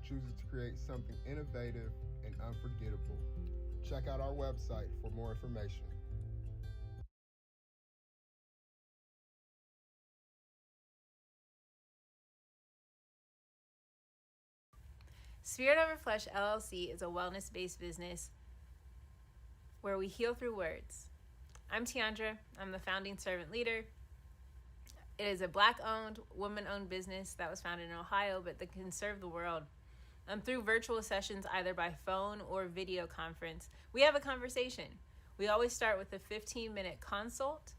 chooses to create something innovative and unforgettable. Check out our website for more information. Spirit Over Flesh LLC is a wellness-based business where we heal through words. I'm Tiandra. I'm the founding servant leader. It is a Black-owned, woman-owned business that was founded in Ohio, but that can serve the world. Through virtual sessions, either by phone or video conference, we have a conversation. We always start with a 15-minute consult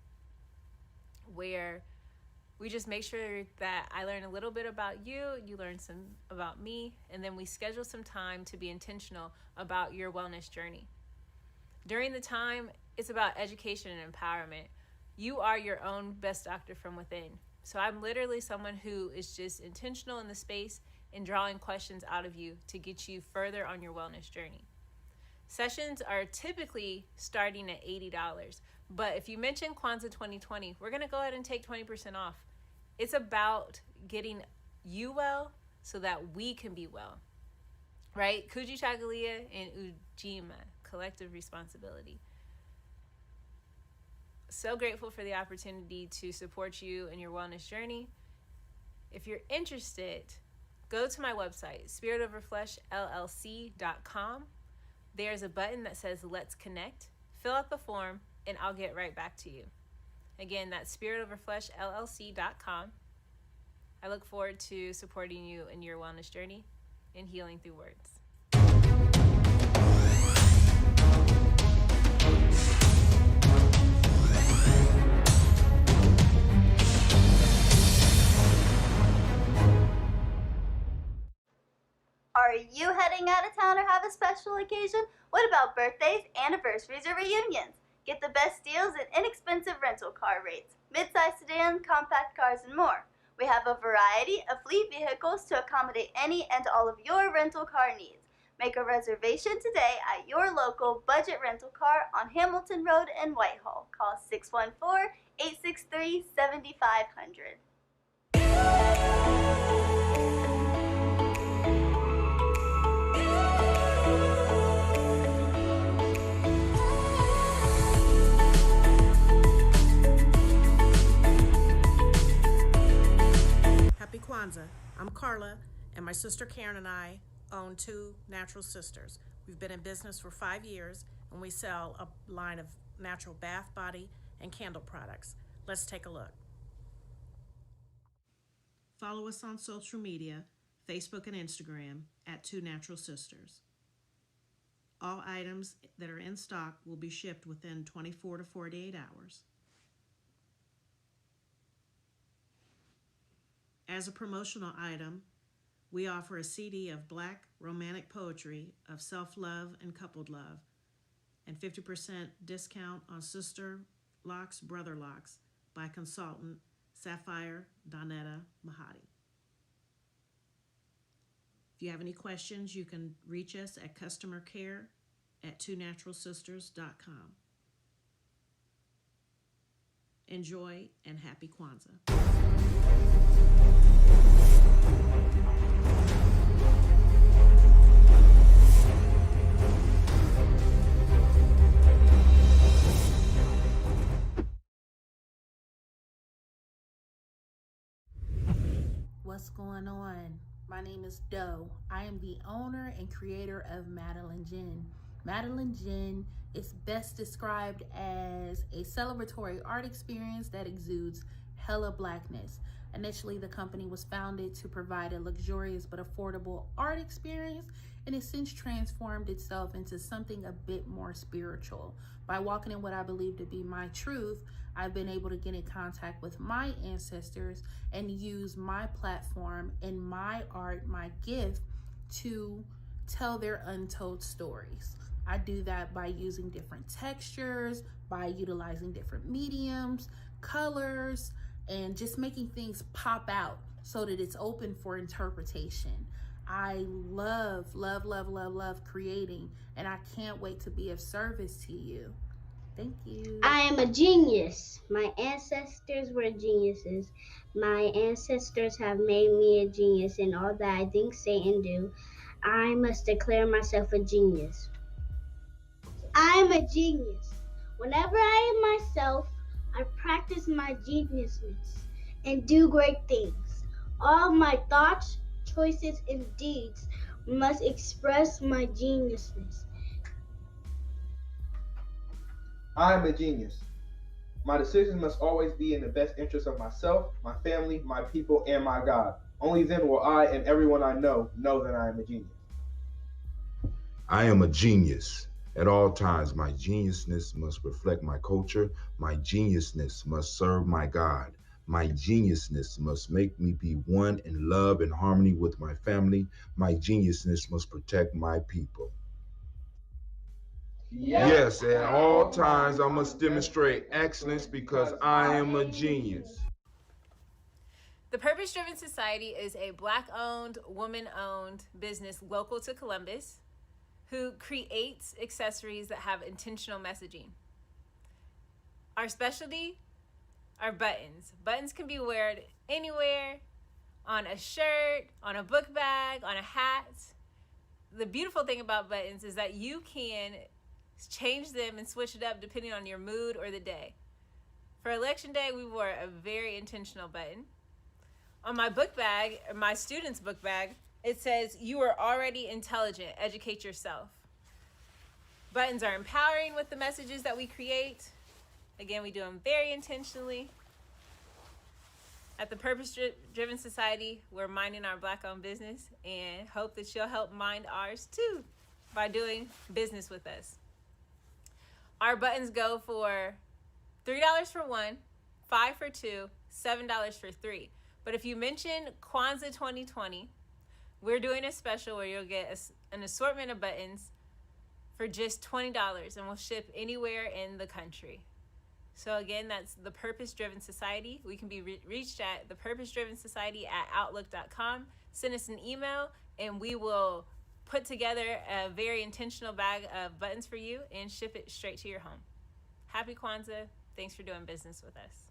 where we just make sure that I learn a little bit about you, you learn some about me, and then we schedule some time to be intentional about your wellness journey. During the time, it's about education and empowerment. You are your own best doctor from within. So I'm literally someone who is just intentional in the space and drawing questions out of you to get you further on your wellness journey. Sessions are typically starting at $80, but if you mention Kwanzaa 2020, we're gonna go ahead and take 20% off. It's about getting you well so that we can be well, right? Kujichagulia and Ujima, collective responsibility. So grateful for the opportunity to support you in your wellness journey. If you're interested, go to my website, spiritoverfleshllc.com. There's a button that says Let's Connect. Fill out the form and I'll get right back to you. Again, that's spiritoverfleshllc.com. I look forward to supporting you in your wellness journey and healing through words. Are you heading out of town or have a special occasion? What about birthdays, anniversaries, or reunions? Get the best deals and inexpensive rental car rates, mid-size sedans, compact cars, and more. We have a variety of fleet vehicles to accommodate any and all of your rental car needs. Make a reservation today at your local budget rental car on Hamilton Road in Whitehall. Call 614-863-7500. Happy Kwanzaa. I'm Carla, and my sister Karen and I own Two Natural Sisters. We've been in business for 5 years, and we sell a line of natural bath, body, and candle products. Let's take a look. Follow us on social media, Facebook and Instagram, at Two Natural Sisters. All items that are in stock will be shipped within 24 to 48 hours. As a promotional item, we offer a CD of Black romantic poetry of self-love and coupled love, and 50% discount on Sister Locks, Brother Locks by consultant Sapphire Donetta Mahadi. If you have any questions, you can reach us at customercare@twonaturalsisters.com. Enjoy and happy Kwanzaa. What's going on? My name is Doe. I am the owner and creator of Madeline Gin. Madeline Gin is best described as a celebratory art experience that exudes hella blackness. Initially, the company was founded to provide a luxurious but affordable art experience, and it's since transformed itself into something a bit more spiritual. By walking in what I believe to be my truth, I've been able to get in contact with my ancestors and use my platform and my art, my gift, to tell their untold stories. I do that by using different textures, by utilizing different mediums, colors, and just making things pop out so that it's open for interpretation. I love creating, and I can't wait to be of service to you. Thank you. I am a genius. My ancestors were geniuses. My ancestors have made me a genius in all that I think, say, and do. I must declare myself a genius. I'm a genius. Whenever I am myself, I practice my geniusness and do great things. All my thoughts, choices, and deeds must express my geniusness. I am a genius. My decisions must always be in the best interest of myself, my family, my people, and my God. Only then will I and everyone I know that I am a genius. I am a genius. At all times, my geniusness must reflect my culture. My geniusness must serve my God. My geniusness must make me be one in love and harmony with my family. My geniusness must protect my people. Yes, at all times I must demonstrate excellence because I am a genius. The Purpose Driven Society is a Black-owned, woman-owned business local to Columbus who creates accessories that have intentional messaging. Our specialty are buttons. Buttons can be worn anywhere, on a shirt, on a book bag, on a hat. The beautiful thing about buttons is that you can change them and switch it up depending on your mood or the day. For Election Day, we wore a very intentional button. On my book bag, my student's book bag, it says, "You are already intelligent, educate yourself." Buttons are empowering with the messages that we create. Again, we do them very intentionally. At the Purpose Driven Society, we're minding our Black-owned business and hope that you'll help mind ours too by doing business with us. Our buttons go for $3 for one, $5 for two, $7 for three. But if you mention Kwanzaa 2020, we're doing a special where you'll get an assortment of buttons for just $20 and we'll ship anywhere in the country. So again, that's the Purpose Driven Society. We can be reached at thepurposedrivensociety@outlook.com. Send us an email and we will put together a very intentional bag of buttons for you and ship it straight to your home. Happy Kwanzaa. Thanks for doing business with us.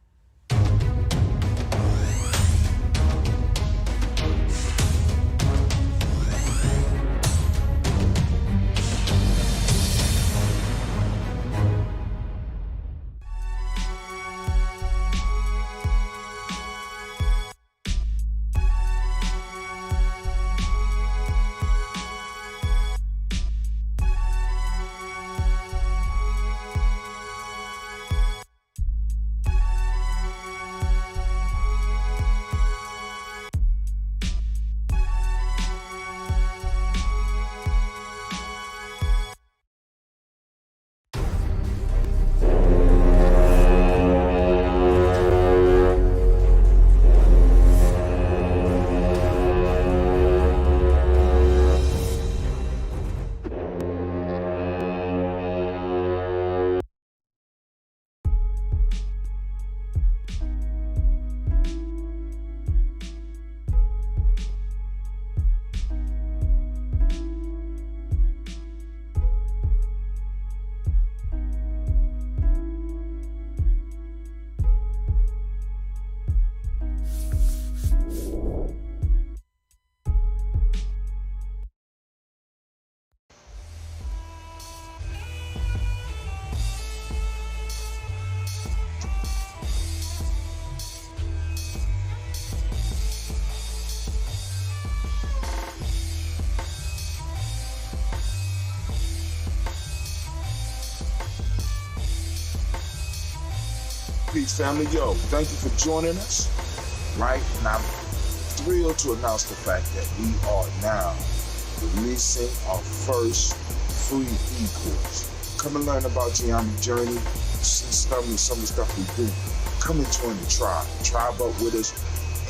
Peace, family. Yo, thank you for joining us. Right? And I'm thrilled to announce the fact that we are now releasing our first free e-course. Come and learn about Geometry Journey, see some of the stuff we do. Come and join the tribe. Tribe up with us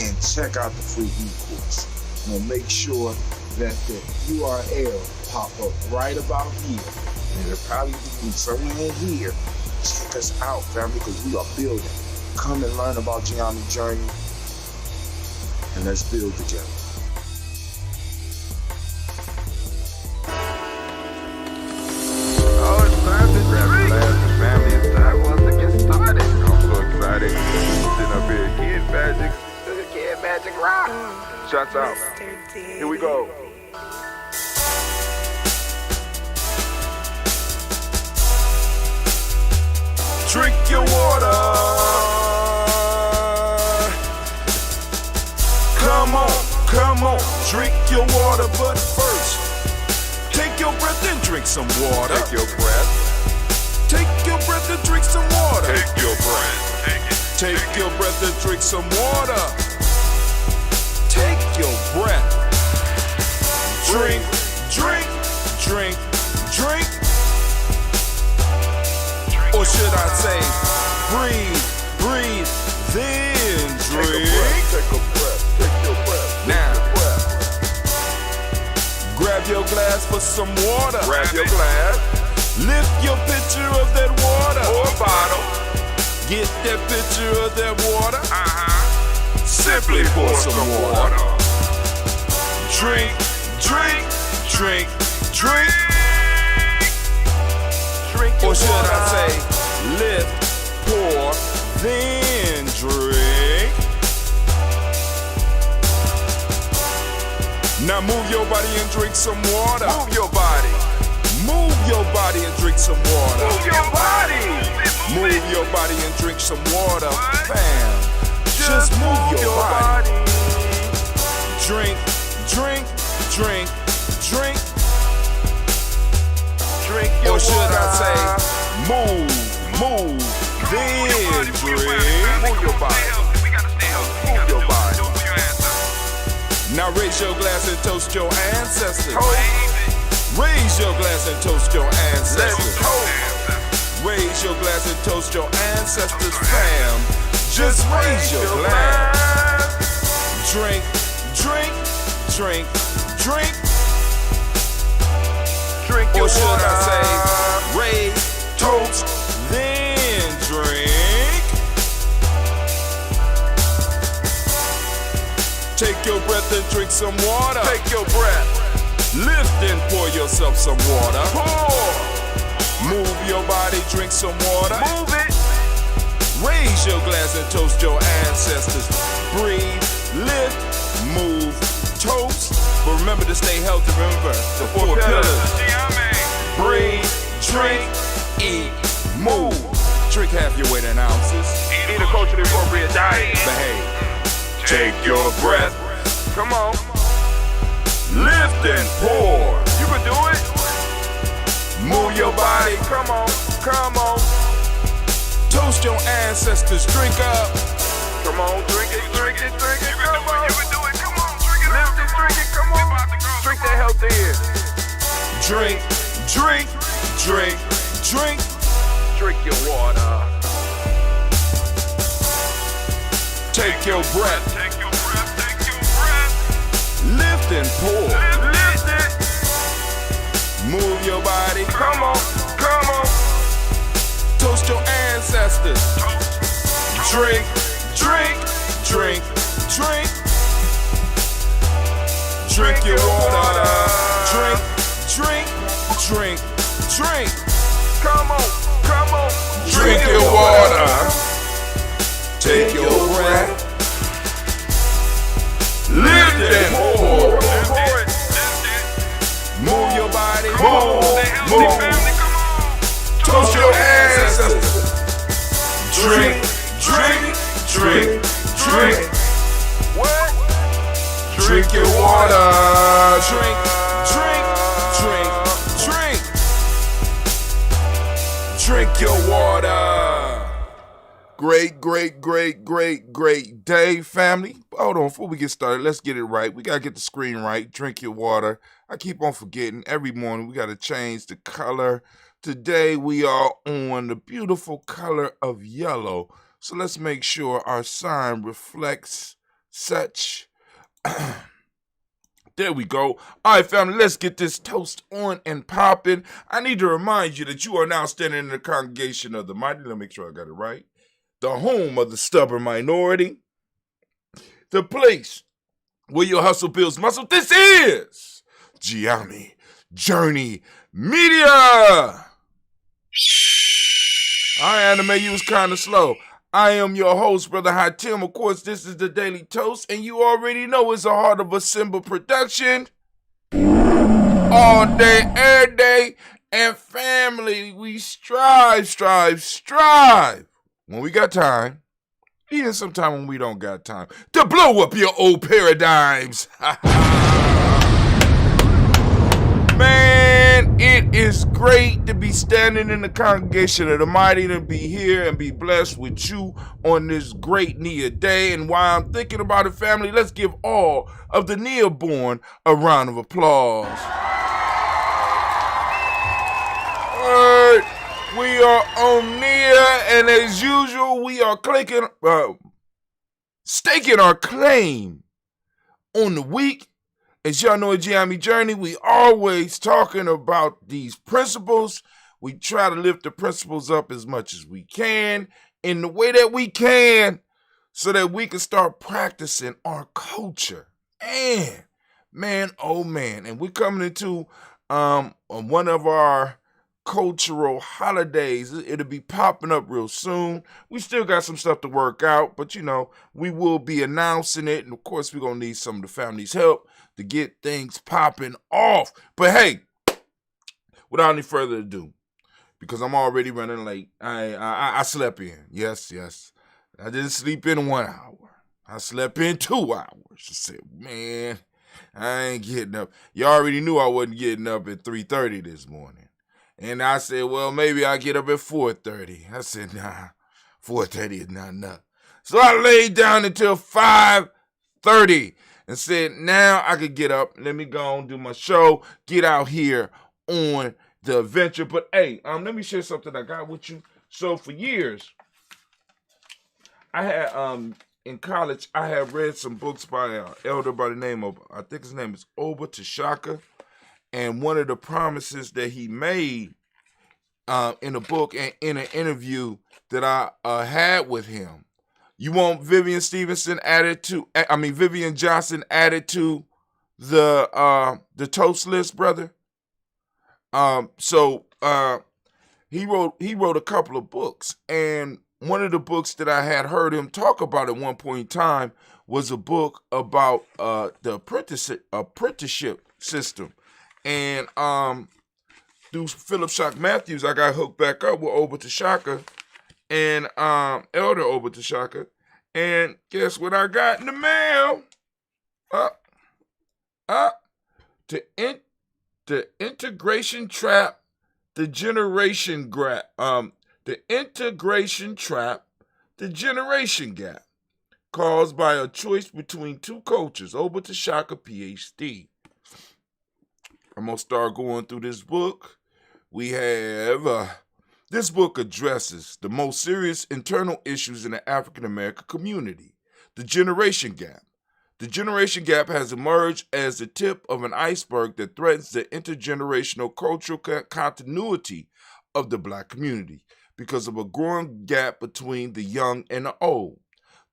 and check out the free e-course. We'll make sure that the URL pop up right about here. And it'll probably be somewhere in here. Check us out, family, because we are building. Come and learn about Geometry Journey, and let's build together. Oh, it's time to grab the last family. It's time for us to get started. I'm so excited. Sitting up here, Kid Magic Rock. Shots out. Here we go. drink your water, but first, take your breath and drink some water. Take your breath. Take your breath and drink some water. Take your breath. Take it. Take your breath and drink some water. Take your breath. Drink, drink, drink, drink. Or should I say, breathe, breathe, then drink. Take a breath. Take your breath. Now, Take your breath. grab your glass for some water. Grab your glass Lift your pitcher of that water. or bottle. Get that pitcher of that water. Simply Pour some water. Drink, drink, drink, drink. Drink your Or should water. I say, lift, pour, then drink. Now move your body and drink some water. Move your body. Move your body and drink some water. Move your body. Move your body and drink some water. Bam. Just move your body. Drink, drink, drink, drink. Drink your Or should water. I say, move, then drink. Move your body. Move your body. Now raise your glass and toast your ancestors. Toast. Raise your glass and toast your Let's ancestors. toast. Raise your glass and toast your ancestors, fam. Just raise your glass. Drink, drink, drink, drink. Drink your Or should water. I say, raise, toast, then drink. Take your breath and drink some water. Take your breath. Lift and pour yourself some water. Pour. Move your body, drink some water. Move it. Raise your glass and toast your ancestors. Breathe, lift, move, toast. But remember to stay healthy. Remember the four pillars. Breathe, drink, eat, move. Drink half your weight in ounces. Eat a culturally appropriate diet. Behave. Take your breath. Come on. Lift and pour. You can do it. Move your body. Come on. Come on. Toast your ancestors. Drink up. Come on. Drink it. Drink it. Drink it. Come on. You can do it. Come on. Drink it. Lift it. Drink it. Come on. Drink that healthy air. Drink, drink, drink, drink. Drink your water. Take your breath. Take your breath. Take your breath. Lift and pour. Lift it. Move your body. Come on. Come on. Toast your ancestors. Drink, drink, drink, drink. Drink your water. Drink, drink, drink, drink. Come on. Come on. Drink your water. Take your breath. Lift and pour. Pour it. Move your body. Move. Move. Toast your ancestors. Drink, drink, drink, drink. What? Drink your water. Drink, drink, drink, drink. Drink your water. Great day, family. Hold on, before we get started, let's get it right. We got to get the screen right. Drink your water. I keep on forgetting. Every morning we got to change the color. Today we are on the beautiful color of yellow. So let's make sure our sign reflects such. There we go. All right, family, let's get this toast on and popping. I need to remind you that you are now standing in the congregation of the mighty. Let me make sure I got it right. The home of the stubborn minority. The place where your hustle builds muscle. This is Gianni Journey Media. All right, Anime, you was kind of slow. I am your host, Brother Hatim. Of course, this is the Daily Toast, and you already know it's a Heart of a Symbol production. All day, every day, and family, we strive. When we got time, even sometime when we don't got time, to blow up your old paradigms. Man, it is great to be standing in the congregation of the mighty, to be here and be blessed with you on this great Nia Day. And while I'm thinking about it, family, let's give all of the Nia born a round of applause. All right, we are on Nia, and as usual, we are staking our claim on the week. As y'all know at Giammi Journey, we always talking about these principles. We try to lift the principles up as much as we can in the way that we can so that we can start practicing our culture. Man, oh man. And we're coming into one of our cultural holidays. It'll be popping up real soon. We still got some stuff to work out, but we will be announcing it. And of course, we're going to need some of the family's help to get things popping off. But hey, without any further ado, because I'm already running late, I slept in. Yes. I didn't sleep in 1 hour. I slept in 2 hours. I said, man, I ain't getting up. You already knew I wasn't getting up at 3:30 this morning. And I said, well, maybe I'll get up at 4:30. I said, nah, 4:30 is not enough. So I laid down until 5:30. And said, now I could get up. Let me go and do my show. Get out here on the adventure. But hey, let me share something I got with you. So for years, I had in college, I had read some books by an elder by the name of, I think his name is Oba Tashaka. And one of the promises that he made in a book and in an interview that I had with him. You want Vivian Johnson added to the toast list, brother? So he wrote a couple of books, and one of the books that I had heard him talk about at one point in time was a book about the apprenticeship system. And through Philip Shock Matthews, I got hooked back up with Oba Tashaka and Elder Oba Tashaka. And guess what I got in the mail? The integration trap, the generation gap. The integration trap, the generation gap, caused by a choice between two cultures. Oba Tashaka, PhD. I'm going to start going through this book. We have, this book addresses the most serious internal issues in the African American community, the generation gap. The generation gap has emerged as the tip of an iceberg that threatens the intergenerational cultural continuity of the Black community because of a growing gap between the young and the old.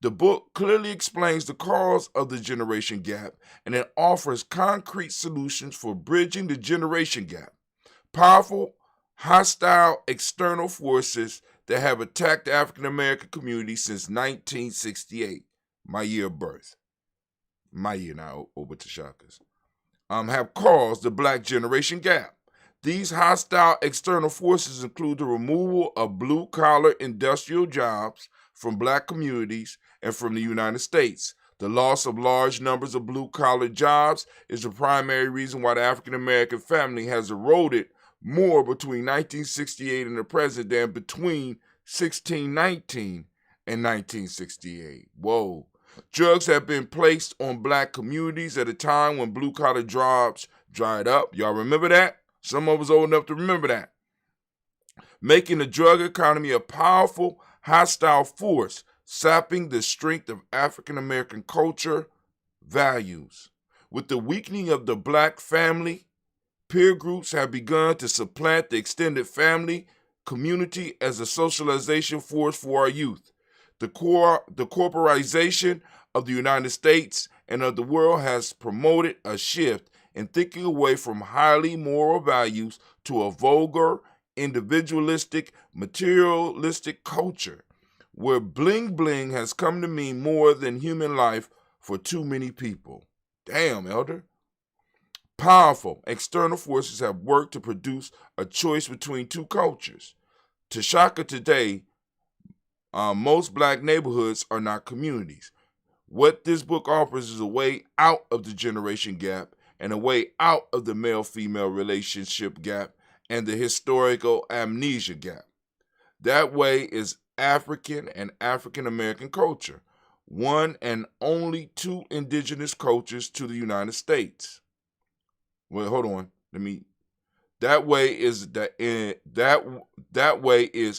The book clearly explains the cause of the generation gap, and it offers concrete solutions for bridging the generation gap. Powerful, hostile external forces that have attacked the African American community since 1968, my year of birth. My year now, Oba Tashaka's, have caused the Black generation gap. These hostile external forces include the removal of blue-collar industrial jobs from Black communities and from the United States. The loss of large numbers of blue-collar jobs is the primary reason why the African-American family has eroded more between 1968 and the present than between 1619 and 1968. Whoa. Drugs have been placed on Black communities at a time when blue-collar jobs dried up. Y'all remember that? Some of us old enough to remember that. Making the drug economy a powerful, hostile force, sapping the strength of African American culture, values. With the weakening of the Black family, peer groups have begun to supplant the extended family community as a socialization force for our youth. The corporatization of the United States and of the world has promoted a shift in thinking away from highly moral values to a vulgar, individualistic, materialistic culture, where bling bling has come to mean more than human life for too many people. Damn, Elder. Powerful external forces have worked to produce a choice between two cultures. Tashaka today Most black neighborhoods are not communities. What this book offers is a way out of the generation gap and a way out of the male-female relationship gap and the historical amnesia gap. That way is African and African American culture, one and only two indigenous cultures to the United States. Well, hold on. That way is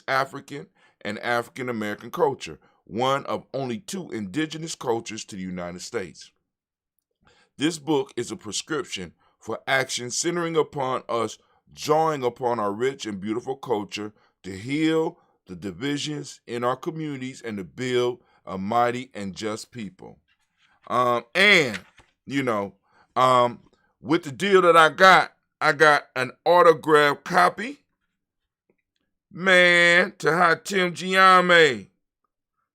African and African American culture, one of only two indigenous cultures to the United States. This book is a prescription for action centering upon us drawing upon our rich and beautiful culture to heal the divisions in our communities and to build a mighty and just people. With the deal that I got an autographed copy. Man, to Hatem Giame.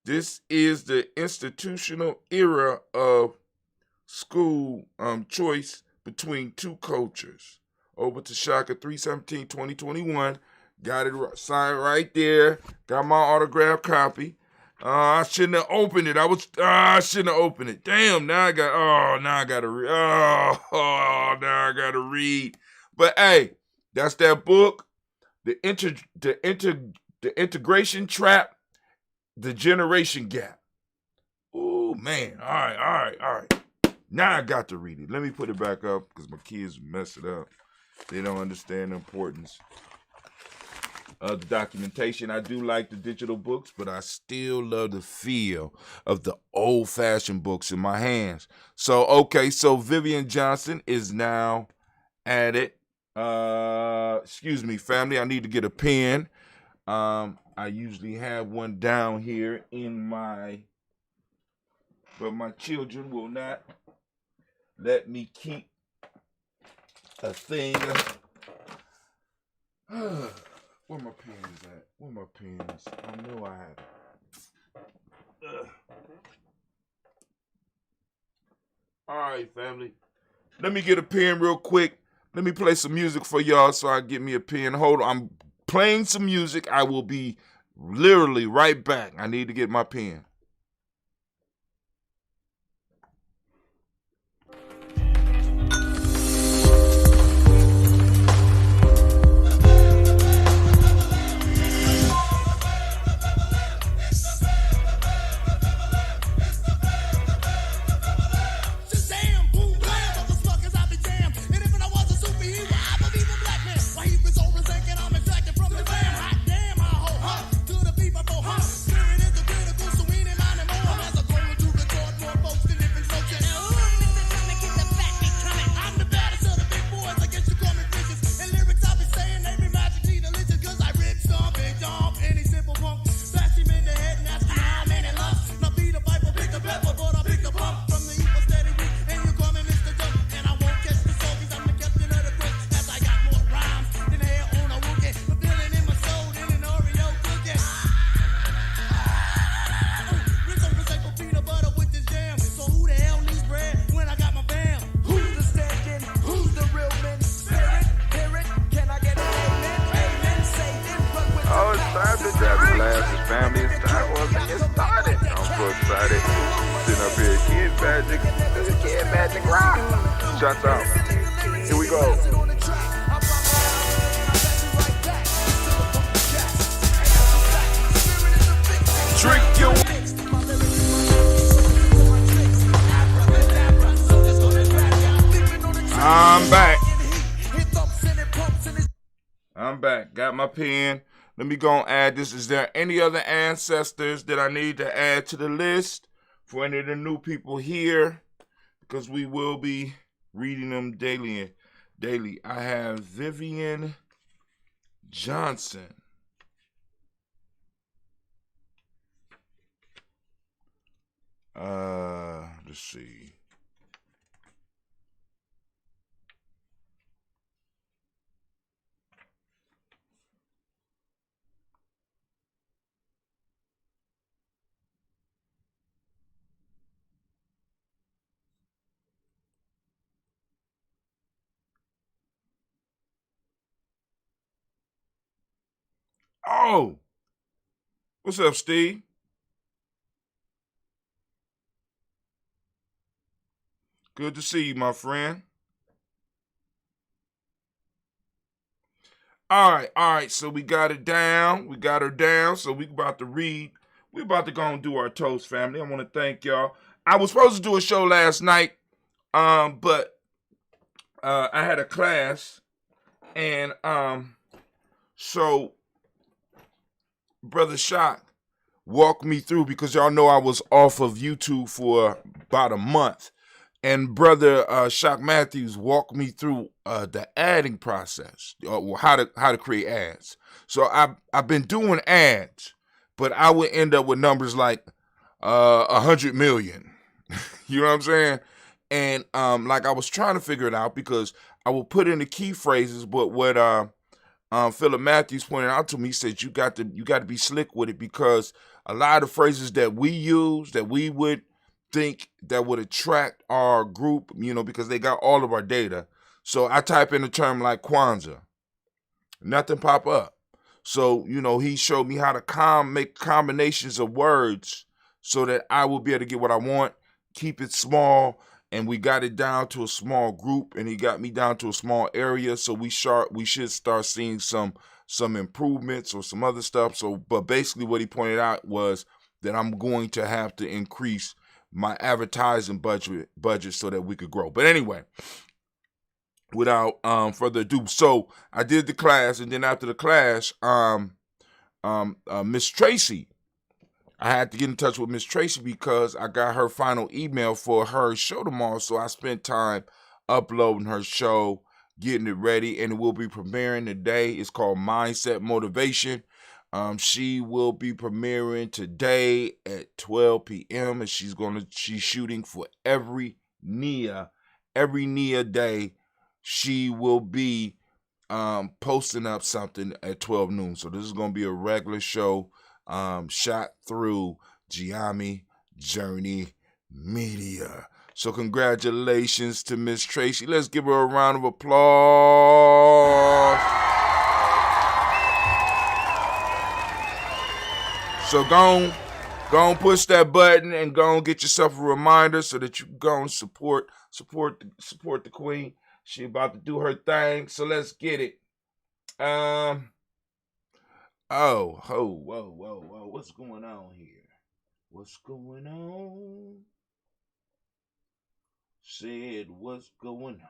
This is the institutional era of school choice between two cultures. Over to Shaka 3/17/2021. Got it signed right there. Got my autographed copy. I shouldn't have opened it. I shouldn't have opened it. Damn, now I gotta read. But hey, that's that book. The integration trap, the generation gap. Ooh, man. All right. Now I got to read it. Let me put it back up because my kids mess it up. They don't understand the importance of the documentation. I do like the digital books, but I still love the feel of the old-fashioned books in my hands. So Vivian Johnson is now at it. Excuse me, family. I need to get a pen. I usually have one down here but my children will not let me keep a thing. Where my pens at? Where my pens? I know I have it. All right, family. Let me get a pen real quick. Let me play some music for y'all so I get me a pen. Hold on. I'm playing some music. I will be literally right back. I need to get my pen. Family, it's time for us to get started. I'm so excited. Sitting up here, Kid Magic. This is Kid Magic Rock. Shout out. Here we go. Trick you. I'm back. Got my pen. Let me go and add this. Is there any other ancestors that I need to add to the list for any of the new people here? Because we will be reading them daily. I have Vivian Johnson. Let's see. Oh, what's up, Steve? Good to see you, my friend. All right. So we got it down. We got her down. So we about to read. We about to go and do our toast, family. I want to thank y'all. I was supposed to do a show last night, but I had a class, and so Brother Shock walked me through, because y'all know I was off of YouTube for about a month. And Brother Shock Matthews walked me through the adding process, or how to create ads. So I've been doing ads, but I would end up with numbers like 100 million. You know what I'm saying? And like I was trying to figure it out, because I will put in the key phrases, but what Philip Matthews pointed out to me, he said you got to be slick with it, because a lot of phrases that we use, that we would think that would attract our group, because they got all of our data. So I type in a term like Kwanzaa, nothing pop up. So, he showed me how to make combinations of words so that I will be able to get what I want, keep it small, and we got it down to a small group, and he got me down to a small area. So we should start seeing some improvements or some other stuff. So, but basically what he pointed out was that I'm going to have to increase my advertising budget so that we could grow. But anyway, without further ado, so I did the class, and then after the class, Miss Tracy, I had to get in touch with Miss Tracy because I got her final email for her show tomorrow. So I spent time uploading her show, getting it ready, and it will be premiering today. It's called Mindset Motivation. She will be premiering today at 12 p.m. and she's shooting for every NIA day. She will be posting up something at 12 noon. So this is going to be a regular show shot through Giami Journey Media. So congratulations to Miss Tracy. Let's give her a round of applause. So go on push that button and go on get yourself a reminder so that you can go and support the queen. She about to do her thing. So let's get it. Whoa. What's going on here? What's going on? Said what's going on?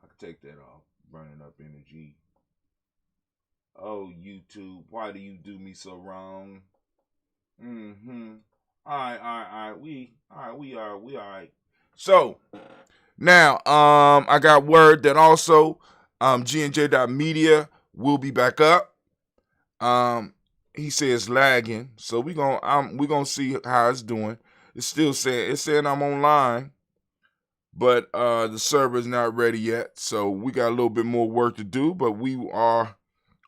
I can take that off. Burning up energy. Oh, YouTube, why do you do me so wrong? All right. We all right. So now, I got word that also, G&J.media will be back up. He says lagging, so we gonna see how it's doing. It's saying I'm online, but the server's not ready yet. So we got a little bit more work to do, but we are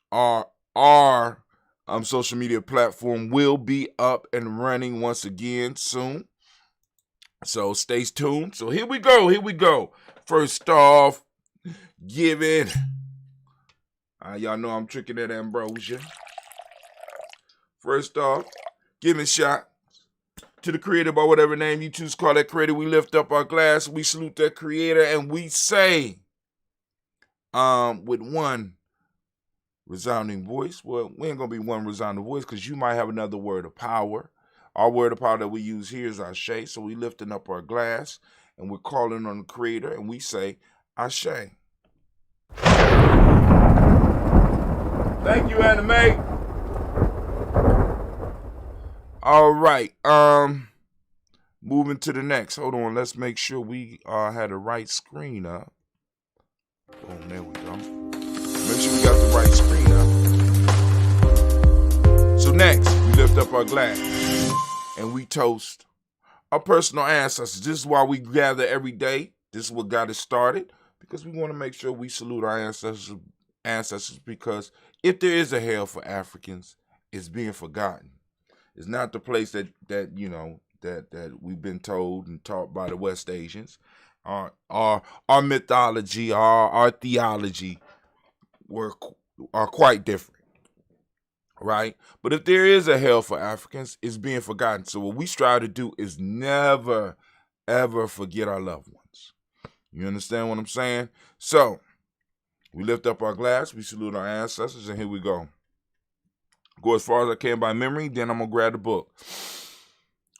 our social media platform will be up and running once again soon. So stay tuned. So here we go. First off, giving. Y'all know I'm tricking that ambrosia. First off, giving shot to the creator by whatever name you choose to call that creator. We lift up our glass, we salute that creator, and we say, with one resounding voice. Well, we ain't gonna be one resounding voice because you might have another word of power. Our word of power that we use here is Ashe. So we lifting up our glass and we're calling on the creator and we say Ashe. Thank you, Anime. All right. Moving to the next. Hold on. Let's make sure we had the right screen up. Boom, there we go. Make sure we got the right screen up. So next, we lift up our glass and we toast our personal ancestors. This is why we gather every day. This is what got us started, because we want to make sure we salute our ancestors, because if there is a hell for Africans, it's being forgotten. It's not the place that we've been told and taught by the West Asians. Our mythology, our theology are quite different, right? But if there is a hell for Africans, it's being forgotten. So what we strive to do is never, ever forget our loved ones. You understand what I'm saying? So, we lift up our glass, we salute our ancestors, and here we go. Go as far as I can by memory, then I'm going to grab the book.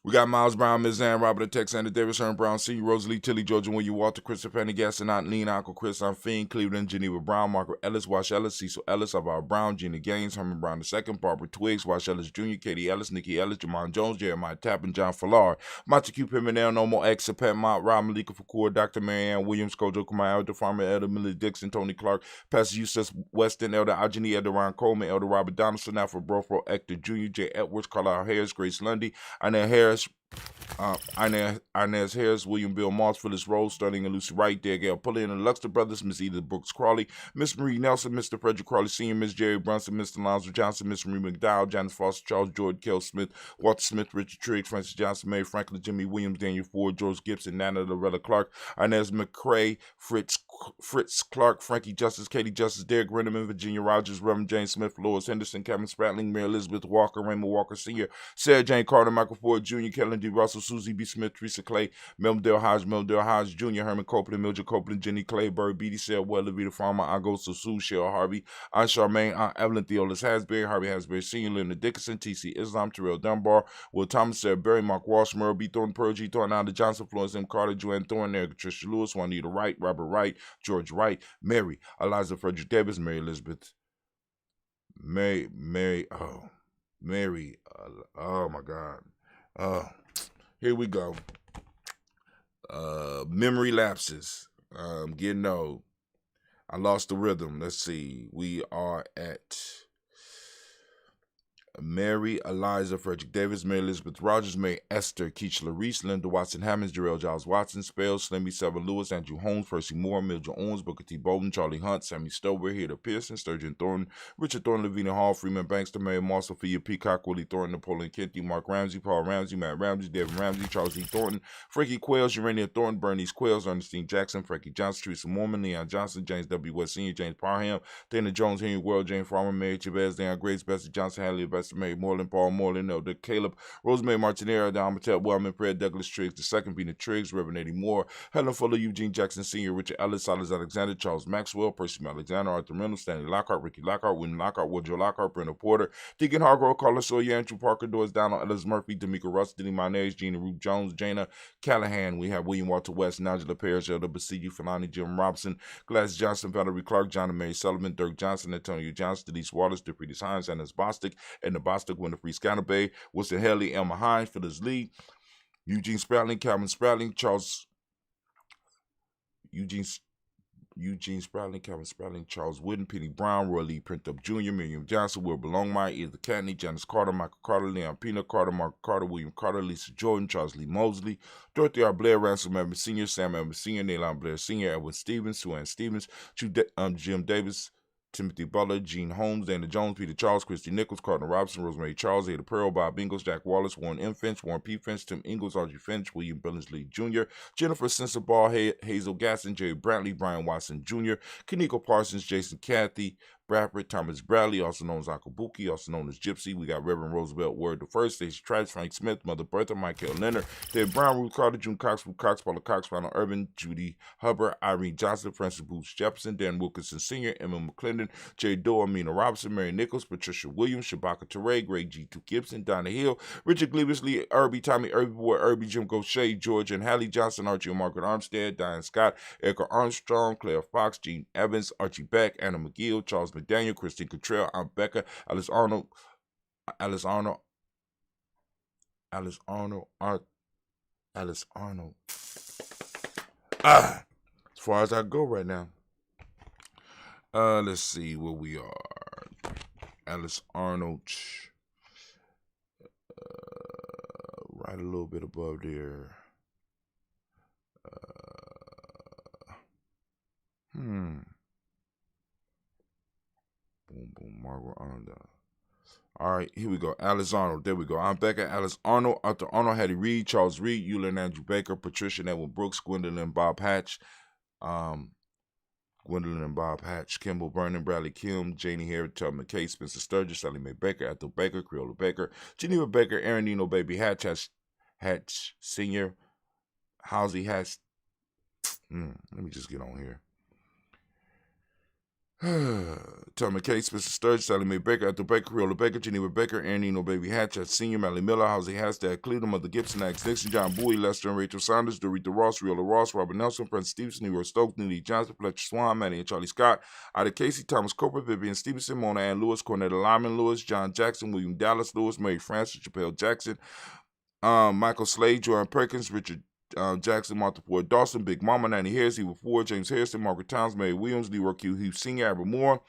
We got Miles Brown, Ms. Ann, Robert Tex, Sandra Davis, Herman Brown, Senior, Rosalie, Tilly, Georgia, William Walter, Christopher Pendergast, and Aunt Lean, Uncle Chris, Aunt Fiend, Cleveland, Geneva Brown, Margaret Ellis, Wash Ellis, Cecil Ellis, Alvaro Brown, Gina Gaines, Herman Brown II, Barbara Twiggs, Wash Ellis Jr., Katie Ellis, Nikki Ellis, Jamon Jones, Jeremiah Tappan, John Fallar, Monte Q. Pimenel, Nomo X, Pat Mott, Rob Malika Fakur, Dr. Marianne Williams, Kojo Kumai, Elder Farmer, Elder Millie Dixon, Tony Clark, Pastor Eustace Weston, Elder Ajani, Elder Ron Coleman, Elder Robert Donaldson, Alfred Brofro, Hector Jr., J. Edwards, Carlisle Harris, Grace Lundy, Inez Harris, Inez Harris, William Bill Moss, Phyllis Rose, Sterling and Lucy Wright, Dale Pullian and the Luxter Brothers, Miss Edith Brooks Crawley, Miss Marie Nelson, Mr. Frederick Crawley Sr., Miss Jerry Brunson, Mr. Lonzo Johnson, Miss Marie McDowell, Janice Foster, Charles George, Kel Smith, Walter Smith, Richard Triggs, Francis Johnson, Mary Franklin, Jimmy Williams, Daniel Ford, George Gibson, Nana Loretta Clark, Inez McCrae, Fritz Clark, Frankie Justice, Katie Justice, Derek Renneman, Virginia Rogers, Reverend James Smith, Lois Henderson, Kevin Spratling, Mary Elizabeth Walker, Raymond Walker Sr., Sarah Jane Carter, Michael Ford Jr., Kellen D. Russell, Susie B. Smith, Teresa Clay, Melville Hodge Jr., Herman Copeland, Mildred Copeland, Jenny Clay, Bird, Beatty, Sarah Weller, Vita Farmer, Ago Sue, Cheryl Harvey, Aunt Charmaine, Aunt Evelyn, Theolis Hasbury, Harvey Hasbury Sr., Linda Dickinson, T.C. Islam, Terrell Dunbar, Will Thomas, Sarah Berry, Mark Walsh, Merle B. Thornton, Pearl G. Thornton, Alda Johnson, Florence M. Carter, Joanne Thornton, Erica Tricia Lewis, Juanita Wright, Robert Wright, George Wright, Mary, Eliza Frederick Davis, Mary Elizabeth, oh my God. Here we go. Memory lapses. Getting old. I lost the rhythm. Let's see. We are at Mary, Eliza, Frederick Davis, Mary Elizabeth Rogers, Mary Esther, Keachla Reese, Linda Watson Hammonds, Jarrell Giles Watson, Spells, Slimmy Sever Lewis, Andrew Holmes, Percy Moore, Mildred Owens, Booker T. Bolden, Charlie Hunt, Sammy Stover, Heather Pearson, Sturgeon Thornton, Richard Thornton, Lavina Hall, Freeman Bankster, Mary Moss, Sophia Peacock, Willie Thornton, Napoleon Kenty, Mark Ramsey, Paul Ramsey, Matt Ramsey, Devin Ramsey, Charles E. Thornton, Frankie Quails, Urania Thornton, Bernice Quails, Ernestine Jackson, Frankie Johnson, Teresa Mormon, Leon Johnson, James W. West Sr., James Parham, Dana Jones, Henry World, James Farmer, Mary Chavez, Dan Grace, Bessie Johnson, Hadley, Bester, Mary Moreland, Paul Moreland, Elder Caleb, Rosemary Martinera, Don Mattel, Wellman, Fred Douglas Triggs, II, Peter Triggs, Reverend Eddie Moore, Helen Fuller, Eugene Jackson Sr., Richard Ellis, Silas Alexander, Charles Maxwell, Percy Alexander, Arthur Reynolds, Stanley Lockhart, Ricky Lockhart, William Lockhart, Woodrow Lockhart, Brenda Porter, Deacon Hargrove, Carla Sawyer, Andrew Parker, Doris Donald, Ellis Murphy, D'Amica Russ, Denny Mayonnaise, Gina Ruth Jones, Jana Callahan. We have William Walter West, Nigella Parrish, Elder Basigi, Filani, Jim Robson, Gladys Johnson, Valerie Clark, John and Mary Sullivan, Dirk Johnson, Antonio Johnson, Denise Waters, DePretis Hines, Anna Bostic, Edna Bostic, Winifred Scanabay, Wilson Haley, Elma Hines, Phyllis Lee, Eugene Spratling, Calvin Spratling, Eugene Spratling, Calvin Spratling, Charles Wooden, Penny Brown, Roy Lee Printup Jr., Miriam Johnson, Wilbur Longmire, Edith Catney, Janice Carter, Michael Carter, Leon Pina Carter, Mark Carter, William Carter, Lisa Jordan, Charles Lee Mosley, Dorothy R. Blair, Ransom Evans Sr., Sam Evans Sr., Nayland Blair Sr., Edwin Stevens, Sue Ann Stevens, Jim Davis, Timothy Butler, Gene Holmes, Dana Jones, Peter Charles, Christy Nichols, Cardinal Robinson, Rosemary Charles, Ada Pearl, Bob Ingalls, Jack Wallace, Warren M. Finch, Warren P. Finch, Tim Ingalls, Audrey Finch, William Billingsley Jr., Jennifer Sensabaugh, Hazel Gasson, Jerry Brantley, Brian Watson Jr., Kaneko Parsons, Jason Cathy, Bradford, Thomas Bradley, also known as Uncle Buki, also known as Gypsy. We got Reverend Roosevelt Word the First, Stacey Trice, Frank Smith, Mother Bertha, Michael Leonard, David Brown, Ruth Carter, June Cox, Ruth Cox, Paula Cox, Ronald Urban, Judy Hubbard, Irene Johnson, Francis Booth Jefferson, Dan Wilkinson Sr., Emma McClendon, Jay Doe, Amina Robinson, Mary Nichols, Patricia Williams, Shabaka Teray, Greg G2 Gibson, Donna Hill, Richard Gleavesley, Irby, Tommy Irby Boy, Irby, Jim Gaucher, George and Hallie Johnson, Archie and Margaret Armstead, Diane Scott, Edgar Armstrong, Claire Fox, Gene Evans, Archie Beck, Anna McGill, Charles McDaniel, Christine Cottrell, Aunt Becca, Alice Arnold, As far as I go right now. Let's see where we are. Alice Arnold. Right a little bit above there. Boom, boom, Margaret Arnold. All right, here we go. Alice Arnold. There we go. I'm Becca. Alice Arnold. Arthur Arnold. Hattie Reed. Charles Reed. Eula and Andrew Baker. Patricia and Edwin Brooks. Gwendolyn and Bob Hatch. Kimball Vernon. Bradley Kim. Janie Harris. Tubman McKay. Spencer Sturgis. Sally Mae Baker. Ethel Baker. Creola Baker. Geneva Baker. Aaron Nino Baby Hatch. Hatch Sr. Halsey Hatch. Let me just get on here. Tubman K, Spencer Sturge, Sally Mae Baker, Ethel Baker, Creola Baker, Geneva Baker, Aaron Eno Baby Hatchet, Senior, Mally Miller, Halsey Hashtag, Cleveland, Mother Gibson, Axe Nixon, John Bowie, Lester and Rachel Saunders, Dorita Ross, Riola Ross, Robert Nelson, Prince Stevenson, New York Stokes, Neely Johnson, Fletcher Swan, Manny and Charlie Scott, Ida Casey, Thomas Cooper, Vivian Stevenson, Mona Ann Lewis, Cornetta Lyman Lewis, John Jackson, William Dallas Lewis, Mary Francis, Chappelle Jackson, Michael Slade, Joanne Perkins, Richard Jackson, Martha Ford Dawson, Big Mama, Nanny Harris, Eva Ford, James Harrison, Margaret Towns, Mary Williams, Leroy Q. Hughes Sr., Albert Moore,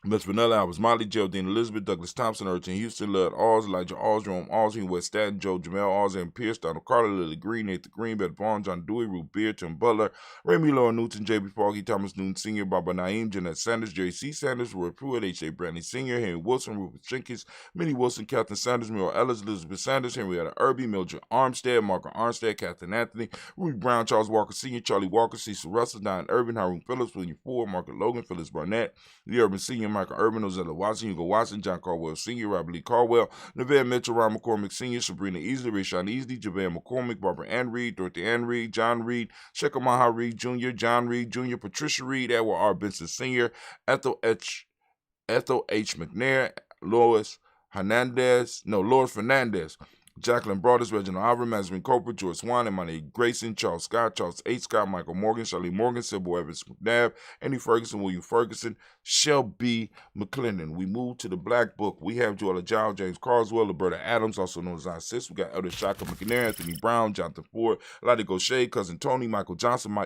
Miss Vanilla, Albert Molly, Geraldine Elizabeth, Douglas Thompson, Urchin Houston, Lud Alls, Elijah Alls, Jerome Alls, West Staten, Joe Jamel Alls, Aaron Pierce, Donald Carter, Lily Green, Nathan Green, Beth Vaughn, John Dewey, Ruth Beard, Tim Butler, Remy Laura Newton, J.B. Foggy, Thomas Newton Sr., Barbara Naeem, Jeanette Sanders, Jerry C. Sanders, Roy Pruitt, H.A. Brantley Sr., Henry Wilson, Rupert Jenkins, Minnie Wilson, Catherine Sanders, Muriel Ellis, Elizabeth Sanders, Henrietta Irby, Mildred Armstead, Margaret Armstead, Catherine Anthony, Ruby Brown, Charles Walker Sr., Charlie Walker, Cecil Russell, Diane Irvin, Haroon Phillips, William Ford, Margaret Logan, Phyllis Barnett, Lee Urban Sr., Michael Urban, Ozella Watson, Hugo Watson, John Caldwell Sr., Robert Lee Caldwell, Nevada Mitchell, Ron McCormick Sr., Sabrina Easley, Rayshawn Easley, Javale McCormick, Barbara Ann Reed, Dorothy Ann Reed, John Reed, Shekhar Maha Reed Jr., John Reed Jr., Patricia Reed, Edward R. Benson Sr., Ethel H. McNair, Lois Fernandez, Jacqueline Broadus, Reginald Alvin, Mazarine Cooper, George Swan, Imani Grayson, Charles Scott, Charles H. Scott, Michael Morgan, Shirley Morgan, Sybil Evans McNabb, Andy Ferguson, William Ferguson, Shelby McClendon. We move to the Black Book. We have Joella Giles, James Carswell, Roberta Adams, also known as our sis. We got Elder Shaka McNair, Anthony Brown, Jonathan Ford, Lottie Gaucher, Cousin Tony, Michael Johnson,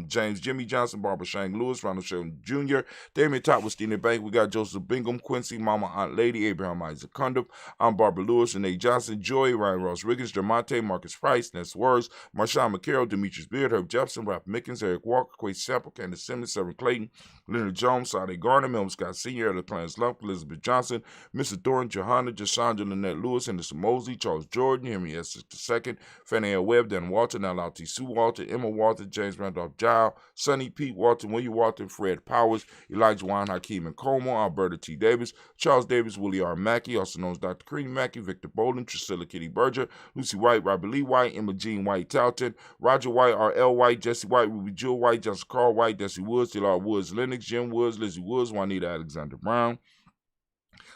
James Jimmy Johnson, Barbara Shang Lewis, Ronald Sheldon Jr., Damian Top with Stephen Bank. We got Joseph Bingham, Quincy, Mama Aunt Lady, Abraham Isaac Cundiff. I'm Barbara Lewis, Renee Johnson, Joy, Ryan Ross Riggins, Dermonte, Marcus Price, Ness Words, Marshawn McCarroll, Demetrius Beard, Herb Jefferson, Ralph Mickens, Eric Walker, Quay Sample, Candace Simmons, Severn Clayton, Leonard Jones, Sade Garner, Melvin Scott Sr., Elder Clarence Lump, Elizabeth Johnson, Mr. Thornton, Johanna, Jashandra Lynette Lewis, Henderson Mosley, Charles Jordan, Henry S. II, Fannie L. Webb, Dan Walton, Al T. Sue Walton, Emma Walton, James Randolph Giles, Sonny Pete Walton, William Walton, Fred Powers, Elijah Wine, Hakeem and Como, Alberta T. Davis, Charles Davis, Willie R. Mackey, also known as Dr. Creedy Mackey, Victor Bolden, Trisilla Kitty Berger, Lucy White, Robert Lee White, Emma Jean White Talton, Roger White, R.L. White, Jesse White, Ruby Jewel White, Johnson Carl White, Desi Woods, Taylor Woods, Lennox, Jim Woods, Lizzie Woods, Juanita Alexander Brown,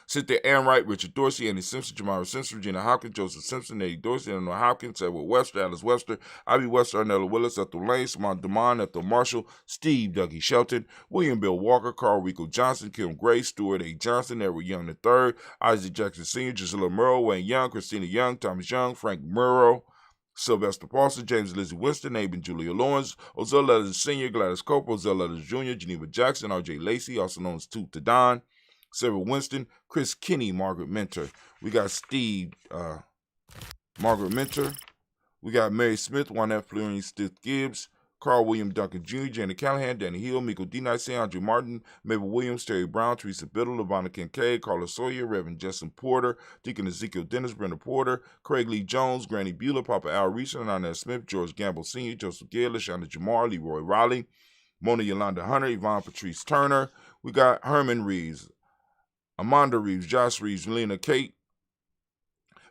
Cynthia Ann Wright, Richard Dorsey, Andy Simpson, Jamara Simpson, Regina Hopkins, Joseph Simpson, Eddie Dorsey, Eleanor Hopkins, Edward Webster, Alice Webster, Ivy Webster, Arnella Willis, Ethel Lane, Simon DeMond, Ethel Marshall, Steve Dougie Shelton, William Bill Walker, Carl Rico Johnson, Kim Gray, Stuart A. Johnson, Edward Young III, Isaac Jackson Sr., Gisela Murrow, Wayne Young, Christina Young, Thomas Young, Frank Murrow, Sylvester Paulson, James Lizzie Winston, Aben Julia Lawrence, Ozell Letters Sr., Gladys Cooper, Ozell Letters Jr., Geneva Jackson, R.J. Lacey, also known as Toot to Don, Sarah Winston, Chris Kinney, Margaret Mentor. We got Steve, Margaret Mentor. We got Mary Smith, Juanette Fleury, Stith Gibbs, Carl William Duncan Jr., Janet Callahan, Danny Hill, Miko D. Nice, Andrew Martin, Mabel Williams, Terry Brown, Teresa Biddle, Lavonna Kincaid, Carla Sawyer, Reverend Justin Porter, Deacon Ezekiel Dennis, Brenda Porter, Craig Lee Jones, Granny Bueller, Papa Al Reese, Nana Smith, George Gamble Sr., Joseph Gale, Lashonda Jamar, Leroy Riley, Mona Yolanda Hunter, Yvonne Patrice Turner. We got Herman Reeves, Amanda Reeves, Josh Reeves, Lena Kate,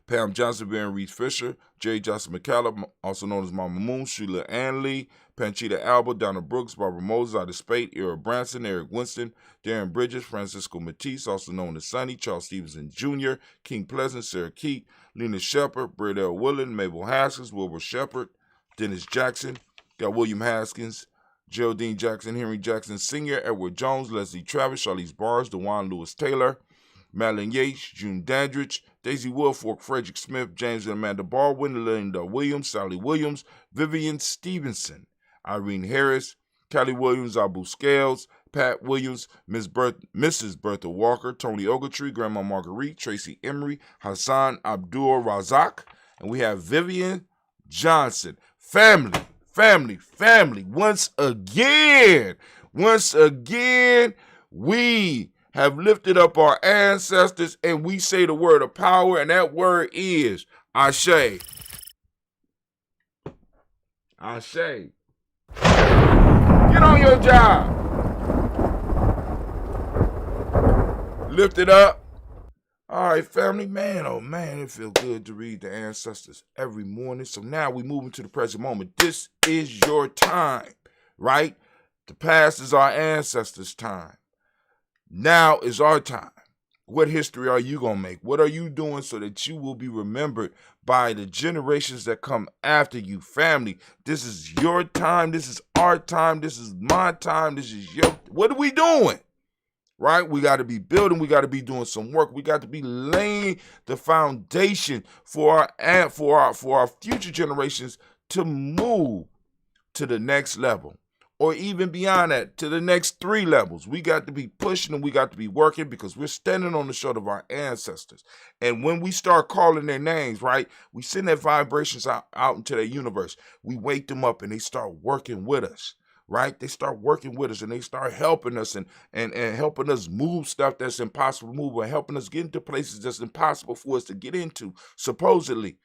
Pam Johnson, Baron Reeves Fisher, J. Johnson McCallum, also known as Mama Moon, Sheila Ann Lee, Panchita Alba, Donna Brooks, Barbara Moses, Ida Spate, Era Branson, Eric Winston, Darren Bridges, Francisco Matisse, also known as Sonny, Charles Stevenson Jr., King Pleasant, Sarah Keat, Lena Shepard, Bradell Willen, Mabel Haskins, Wilbur Shepard, Dennis Jackson, got William Haskins, Geraldine Jackson, Henry Jackson Sr., Edward Jones, Leslie Travis, Charlize Bars, DeJuan Lewis Taylor, Madeline Yates, June Dandridge, Daisy Woolfolk, Frederick Smith, James and Amanda Baldwin, Linda Williams, Sally Williams, Vivian Stevenson, Irene Harris, Callie Williams, Abu Scales, Pat Williams, Mrs. Bertha Walker, Tony Ogletree, Grandma Marguerite, Tracy Emery, Hassan Abdul Razak, and we have Vivian Johnson. Family. Once again, we have lifted up our ancestors and we say the word of power, and that word is Ashe. Ashe. Get on your job. Lift it up. All right, family, man, oh man, it feels good to read the ancestors every morning. So now we move into the present moment. This is your time, right? The past is our ancestors' time. Now is our time. What history are you going to make? What are you doing so that you will be remembered by the generations that come after you? Family, this is your time. This is our time. This is my time. This is your, what are we doing? Right? We got to be building. We got to be doing some work. We got to be laying the foundation for our future generations to move to the next level, or even beyond that, to the next 3 levels. We got to be pushing and we got to be working because we're standing on the shoulder of our ancestors. And when we start calling their names, right, we send their vibrations out into their universe. We wake them up and they start working with us. Right? They start working with us and they start helping us and helping us move stuff that's impossible to move, and helping us get into places that's impossible for us to get into, supposedly.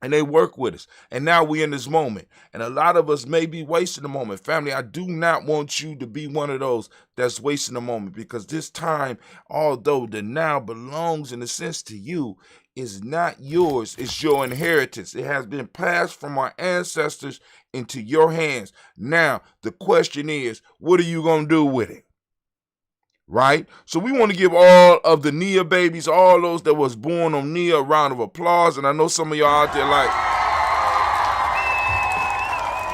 And they work with us. And now we're in this moment. And a lot of us may be wasting the moment. Family, I do not want you to be one of those that's wasting the moment, because this time, although the now belongs in a sense to you, is not yours. It's your inheritance. It has been passed from our ancestors into your hands. Now, the question is, what are you going to do with it? Right? So we want to give all of the Nia babies, all those that was born on Nia, a round of applause. And I know some of y'all out there like,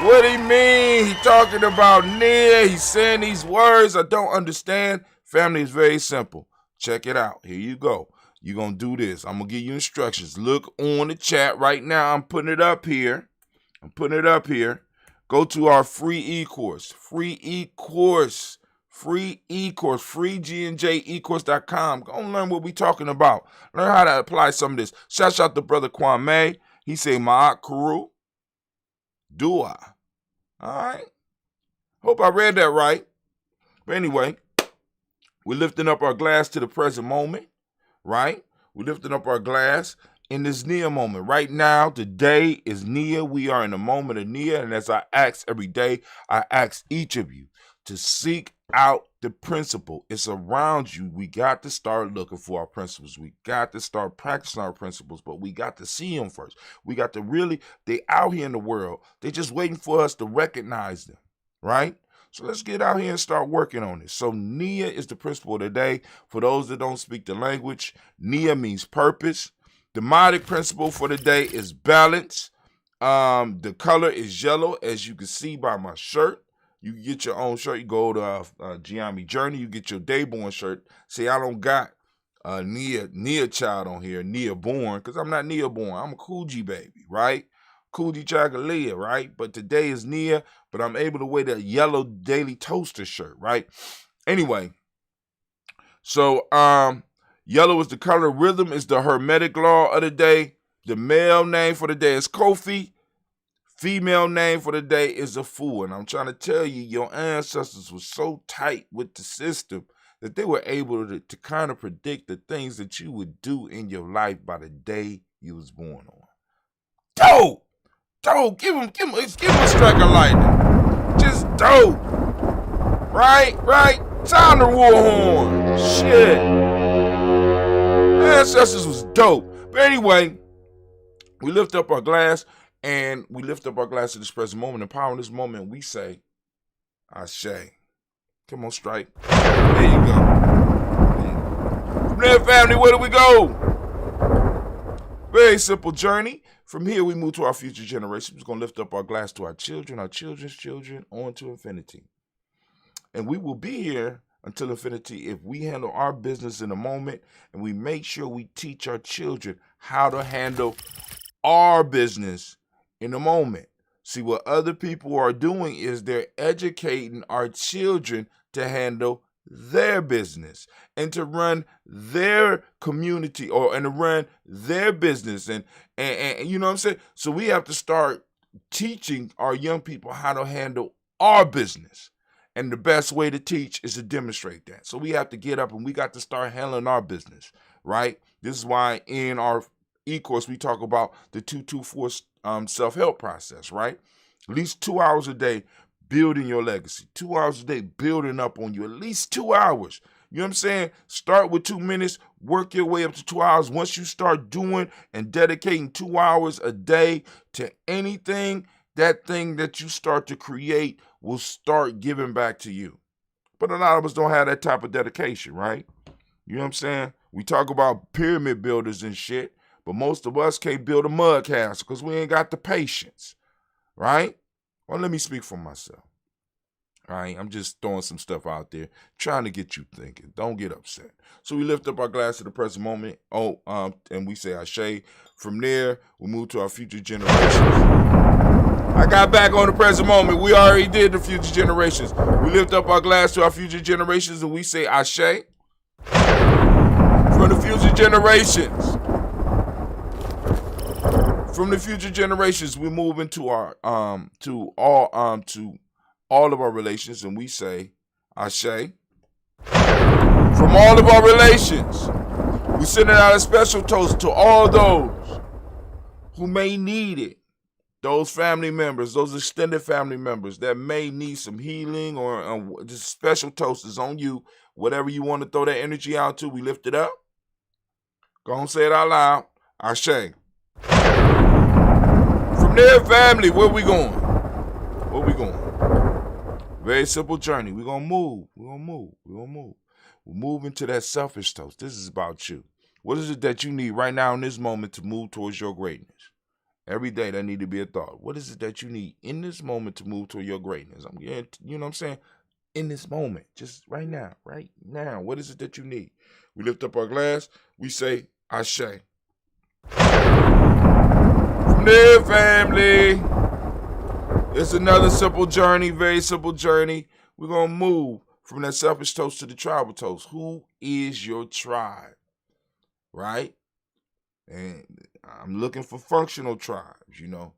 what do you mean? He talking about Nia. He's saying these words. I don't understand. Family, is very simple. Check it out. Here you go. You're going to do this. I'm going to give you instructions. Look on the chat right now. I'm putting it up here. Go to our free e-course. Free G&J-ecourse.com. Go and learn what we're talking about. Learn how to apply some of this. Shout out to Brother Kwame. He say, Ma'at Kuru. Dua. All right. Hope I read that right. But anyway, we're lifting up our glass to the present moment. Right? We're lifting up our glass in this Nia moment. Right now, today is Nia. We are in the moment of Nia. And as I ask every day, I ask each of you to seek out the principle. It's around you. We got to start looking for our principles. We got to start practicing our principles, but we got to see them first. We got to really, they out here in the world. They're just waiting for us to recognize them. Right? So let's get out here and start working on this. So Nia is the principle of the day. For those that don't speak the language, Nia means purpose. The Modic principle for the day is balance. The color is yellow, as you can see by my shirt. You can get your own shirt. You go to Giami Journey. You get your Dayborn shirt. See, I don't got Nia child on here, Nia born, because I'm not Nia born. I'm a Coogee baby, right? Coogee Chagalia, right? But today is Nia, but I'm able to wear the yellow Daily Toaster shirt, right? Anyway, so yellow is the color. Rhythm is the Hermetic law of the day. The male name for the day is Kofi. Female name for the day is Afu. And I'm trying to tell you, your ancestors were so tight with the system that they were able to kind of predict the things that you would do in your life by the day you was born on. Dope! Dope! Give him a strike of lightning. Just dope. Right? Sound the war horn. Shit. Ancestors was dope. But anyway, we lift up our glass, and we lift up our glass to this present moment. And power in this moment, we say, Ashe. Come on, Strike. There you go. From there, family, where do we go? Very simple journey. From here, we move to our future generations. We're going to lift up our glass to our children, our children's children, on to infinity. And we will be here until infinity if we handle our business in a moment and we make sure we teach our children how to handle our business in a moment. See, what other people are doing is they're educating our children to handle their business and to run their community and to run their business and you know what I'm saying? So we have to start teaching our young people how to handle our business. And the best way to teach is to demonstrate that. So we have to get up and we got to start handling our business, right? This is why in our e-course we talk about the 224 self-help process, right? At least 2 hours a day building your legacy. 2 hours a day building up on you. At least 2 hours. You know what I'm saying? Start with 2 minutes, work your way up to 2 hours. Once you start doing and dedicating 2 hours a day to anything, that thing that you start to create will start giving back to you. But a lot of us don't have that type of dedication, right? You know what I'm saying? We talk about pyramid builders and shit, but most of us can't build a mud castle because we ain't got the patience, right? Well, let me speak for myself. All right, I'm just throwing some stuff out there, trying to get you thinking. Don't get upset. So we lift up our glass to the present moment. And we say Ashe. From there, we move to our future generations. I got back on the present moment. We already did the future generations. We lift up our glass to our future generations, and we say Ashe. From the future generations. From the future generations, we move into our to all of our relations, and we say Ashe. From all of our relations, we send out a special toast to all those who may need it. Those family members, those extended family members that may need some healing, or just special toast is on you. Whatever you want to throw that energy out to, we lift it up. Go on, say it out loud. Ashe. From there, family, where we going? Where we going? Very simple journey. We're going to move. We're going to move. We're going to move. We're moving to that selfish toast. This is about you. What is it that you need right now in this moment to move towards your greatness? Every day that need to be a thought. What is it that you need in this moment to move toward your greatness? I'm getting, you know what I'm saying? In this moment, just right now, right now. What is it that you need? We lift up our glass. We say Ashe. From there, family, it's another simple journey, very simple journey. We're going to move from that selfish toast to the tribal toast. Who is your tribe? Right? And I'm looking for functional tribes, you know,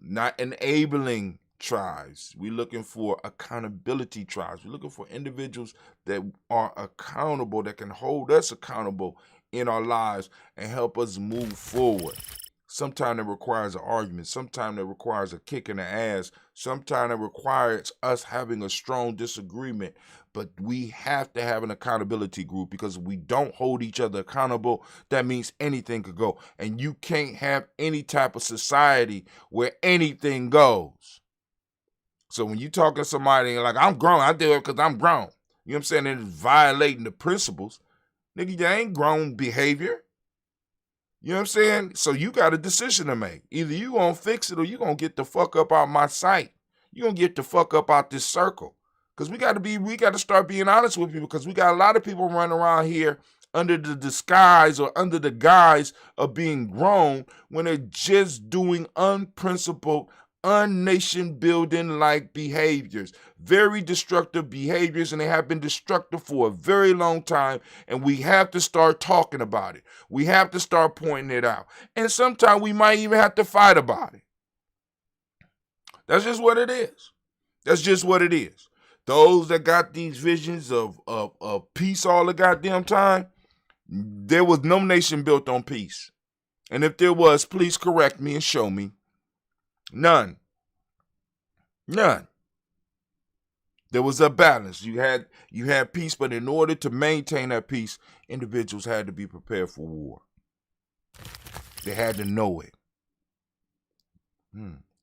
not enabling tribes. We're looking for accountability tribes. We're looking for individuals that are accountable, that can hold us accountable in our lives and help us move forward. Sometimes it requires an argument. Sometimes it requires a kick in the ass. Sometimes it requires us having a strong disagreement. But we have to have an accountability group, because if we don't hold each other accountable, that means anything could go. And you can't have any type of society where anything goes. So when you talk to somebody like, I'm grown, I do it because I'm grown. You know what I'm saying? And it's violating the principles. Nigga, you ain't grown behavior. You know what I'm saying? So you got a decision to make. Either you gonna fix it or you gonna get the fuck up out my sight. You gonna get the fuck up out this circle. Because we got to start being honest with people, because we got a lot of people running around here under the disguise or under the guise of being grown when they're just doing unprincipled, unnation building like behaviors, very destructive behaviors, and they have been destructive for a very long time, and we have to start talking about it. We have to start pointing it out, and sometimes we might even have to fight about it. That's just what it is. That's just what it is. Those that got these visions of peace all the goddamn time, there was no nation built on peace. And if there was, please correct me and show me. None. None. There was a balance. You had peace, but in order to maintain that peace, individuals had to be prepared for war. They had to know it.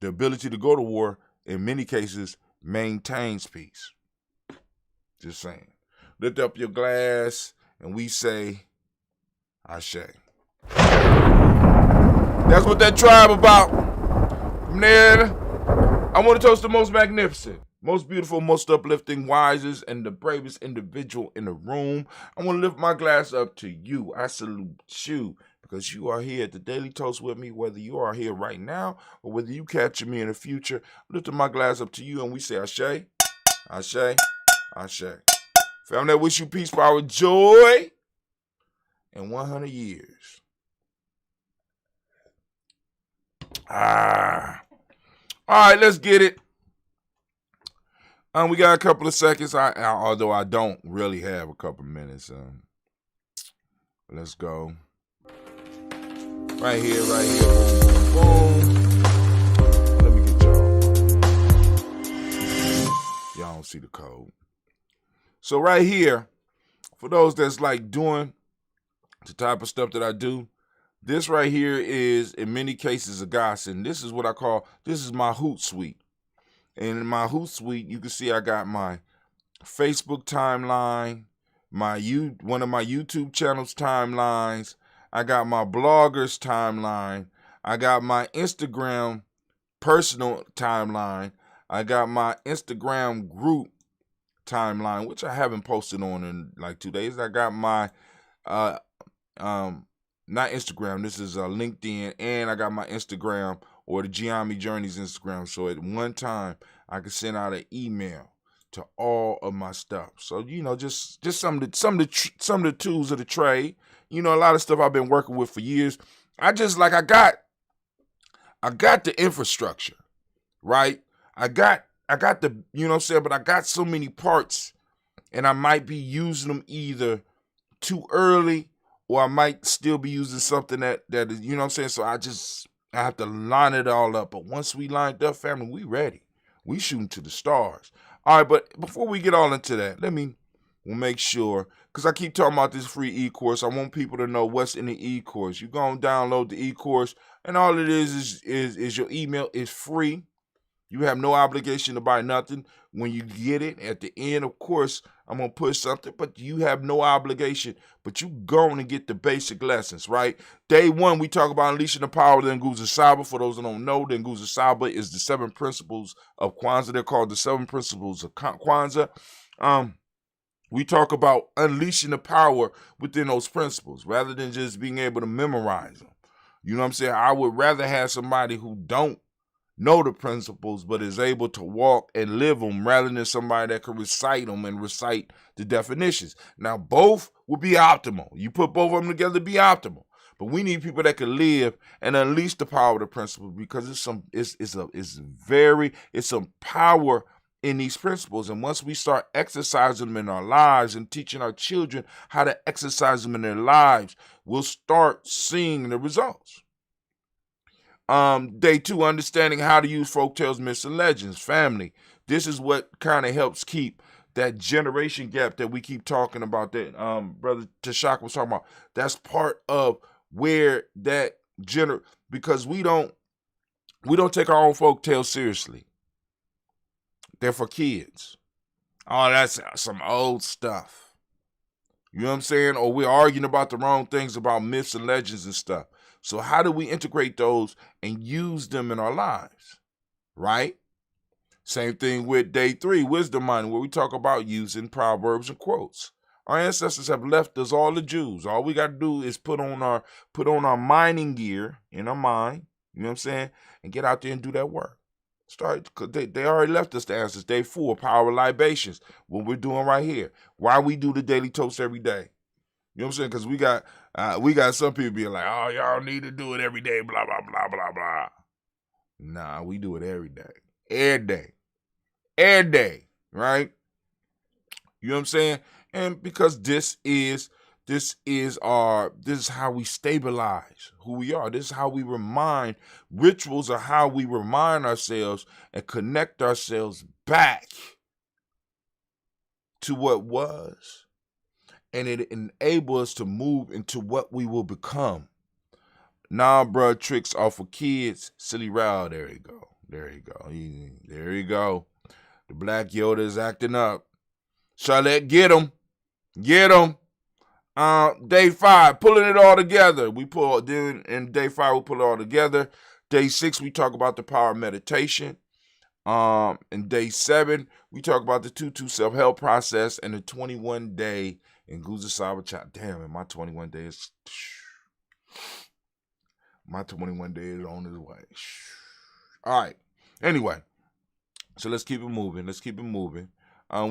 The ability to go to war, in many cases, maintains peace. Just saying. Lift up your glass and we say Ashe. That's what that tribe about. From there, I want to toast the most magnificent, most beautiful, most uplifting, wisest, and the bravest individual in the room. I want to lift my glass up to you. I salute you, because you are here at the Daily Toast with me, whether you are here right now or whether you catch me in the future. Lifting my glass up to you, and we say Ashe, Ashe, Ashe. Family, I wish you peace, power, joy, and 100 years. All right, let's get it. We got a couple of seconds, although I don't really have a couple of minutes. Let's go. Right here. Boom. Let me get y'all. Y'all don't see the code. So right here, for those that's like doing the type of stuff that I do, this right here is, in many cases, a godsend. This is what I call, this is my Hootsuite. And in my Hootsuite, you can see I got my Facebook timeline, one of my YouTube channels timelines. I got my bloggers timeline. I got my Instagram personal timeline. I got my Instagram group timeline, which I haven't posted on in like 2 days. I got my not Instagram, this is LinkedIn, and I got my Instagram, or the Giami Journeys Instagram. So at one time I can send out an email to all of my stuff. So, you know, just some of the tools of the trade. You know, a lot of stuff I've been working with for years. I got the infrastructure, right? I got the, you know what I'm saying, but I got so many parts, and I might be using them either too early, or I might still be using something that is, you know what I'm saying? So I have to line it all up. But once we lined up, family, we ready. We shooting to the stars. All right, but before we get all into that, we'll make sure, because I keep talking about this free e-course. I want people to know what's in the e-course. You go and download the e-course, and all it is your email is free. You have no obligation to buy nothing. When you get it, at the end, of course, I'm going to push something, but you have no obligation. But you go and get the basic lessons, right? Day 1, we talk about unleashing the power of the Nguzo Saba. For those that don't know, the Nguzo Saba is the 7 principles of Kwanzaa. They're called the 7 principles of Kwanzaa. We talk about unleashing the power within those principles rather than just being able to memorize them. You know what I'm saying? I would rather have somebody who don't know the principles but is able to walk and live them rather than somebody that can recite them and recite the definitions. Now, both would be optimal. You put both of them together to be optimal. But we need people that can live and unleash the power of the principles, because it's some power in these principles. And once we start exercising them in our lives and teaching our children how to exercise them in their lives, we'll start seeing the results. Day 2, understanding how to use folktales, myths, and legends. Family, this is what kind of helps keep that generation gap that we keep talking about, that Brother Tashak was talking about. That's part of where that because we don't take our own folktales seriously. They're for kids. Oh, that's some old stuff. You know what I'm saying? Or we're arguing about the wrong things about myths and legends and stuff. So how do we integrate those and use them in our lives, right? Same thing with day 3, wisdom mining, where we talk about using proverbs and quotes. Our ancestors have left us all the Jews. All we got to do is put on our mining gear in our mind, you know what I'm saying, and get out there and do that work. Because they already left us the answers. Day 4, power libations, what we're doing right here. Why we do the daily toast every day. You know what I'm saying? Because we got some people being like, oh, y'all need to do it every day, blah, blah, blah, blah, blah. Nah, we do it every day. Every day, right? You know what I'm saying? And because this is how we stabilize who we are. This is how we remind. Rituals are how we remind ourselves and connect ourselves back to what was. And it enables us to move into what we will become. Nah, bruh, tricks are for kids. Silly Raul, there you go. There you go. The Black Yoda is acting up. Charlotte, get him. Day 5, pulling it all together. In day 5, we pull it all together. Day 6, we talk about the power of meditation. In day 7, we talk about the 2-2 self-help process and the 21-day Nguzo Saba Chop. Damn, and my 21 days on his way. All right. Anyway, so let's keep it moving.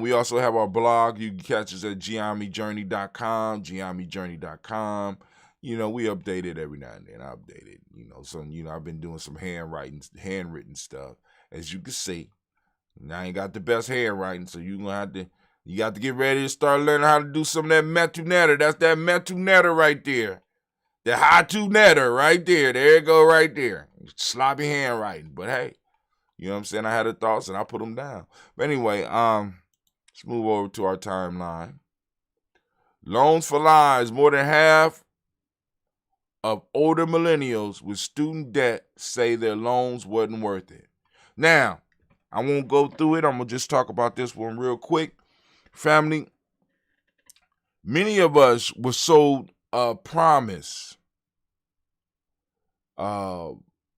We also have our blog. You can catch us at giamijourney.com, giamijourney.com. You know, we update it every now and then. I update it. You know, I've been doing some handwritten stuff. As you can see, I ain't got the best handwriting, so you got to get ready to start learning how to do some of that Metu Netter. That's that Metu Netter right there. The Hatu Netter right there. There it go right there. Sloppy handwriting. But hey, You know what I'm saying? I had the thoughts and I put them down. But anyway, let's move over to our timeline. Loans for Lives. More than half of older millennials with student debt say their loans wasn't worth it. Now, I won't go through it. I'm going to just talk about this one real quick. Family, many of us were sold a promise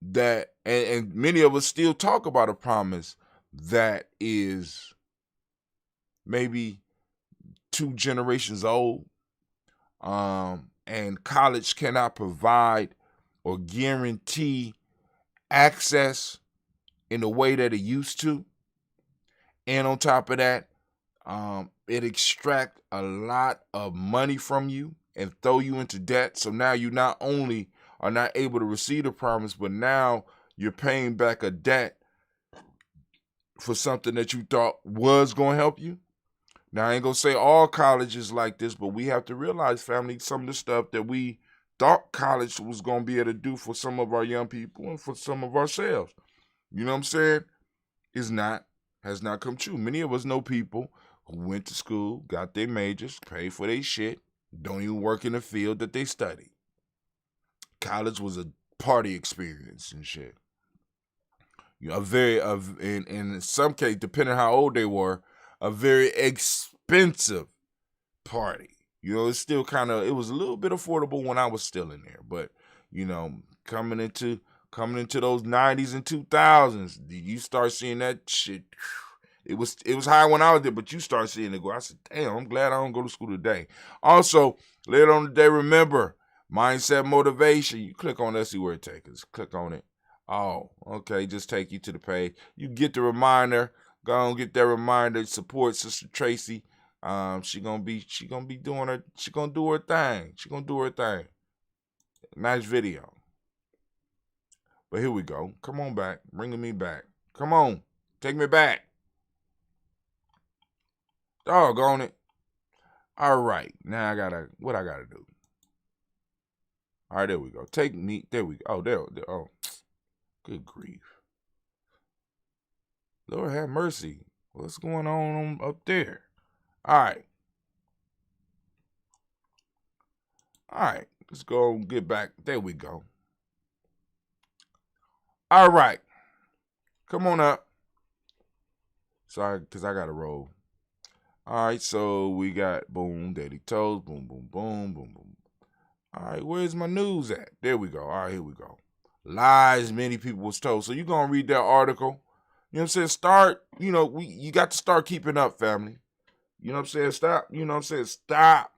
that, and many of us still talk about a promise that is maybe 2 generations old, and college cannot provide or guarantee access in the way that it used to. And on top of that, it extract a lot of money from you and throw you into debt. So now you not only are not able to receive the promise, but now you're paying back a debt for something that you thought was going to help you. Now, I ain't going to say all colleges like this, but we have to realize, family, some of the stuff that we thought college was going to be able to do for some of our young people and for some of ourselves, you know what I'm saying, has not come true. Many of us know people who went to school, got their majors, paid for their shit, don't even work in the field that they study. College was a party experience and shit. You know, in some case, depending on how old they were, a very expensive party. You know, it's still it was a little bit affordable when I was still in there. But, you know, coming into those 90s and 2000s, you start seeing that shit. It was high when I was there, but you start seeing it go. I said, damn, I'm glad I don't go to school today. Also, later on today, remember, mindset motivation. You click on that, see where it takes us. Click on it. Oh, okay, just take you to the page. You get the reminder. Go and get that reminder. Support Sister Tracy. She gonna do her thing. She gonna do her thing. Nice video. But here we go. Come on back. Bringing me back. Come on. Take me back. Doggone it. All right. Now what I gotta do? All right, there we go. There we go. Oh, there. Oh, good grief. Lord have mercy. What's going on up there? All right. Let's go and get back. There we go. All right. Come on up. Sorry, because I got to roll. All right, so we got boom, Daily Toast, boom, boom, boom, boom, boom. All right, where's my news at? There we go. All right, here we go. Lies many people was told. So you're going to read that article. You know what I'm saying? You got to start keeping up, family. You know what I'm saying? Stop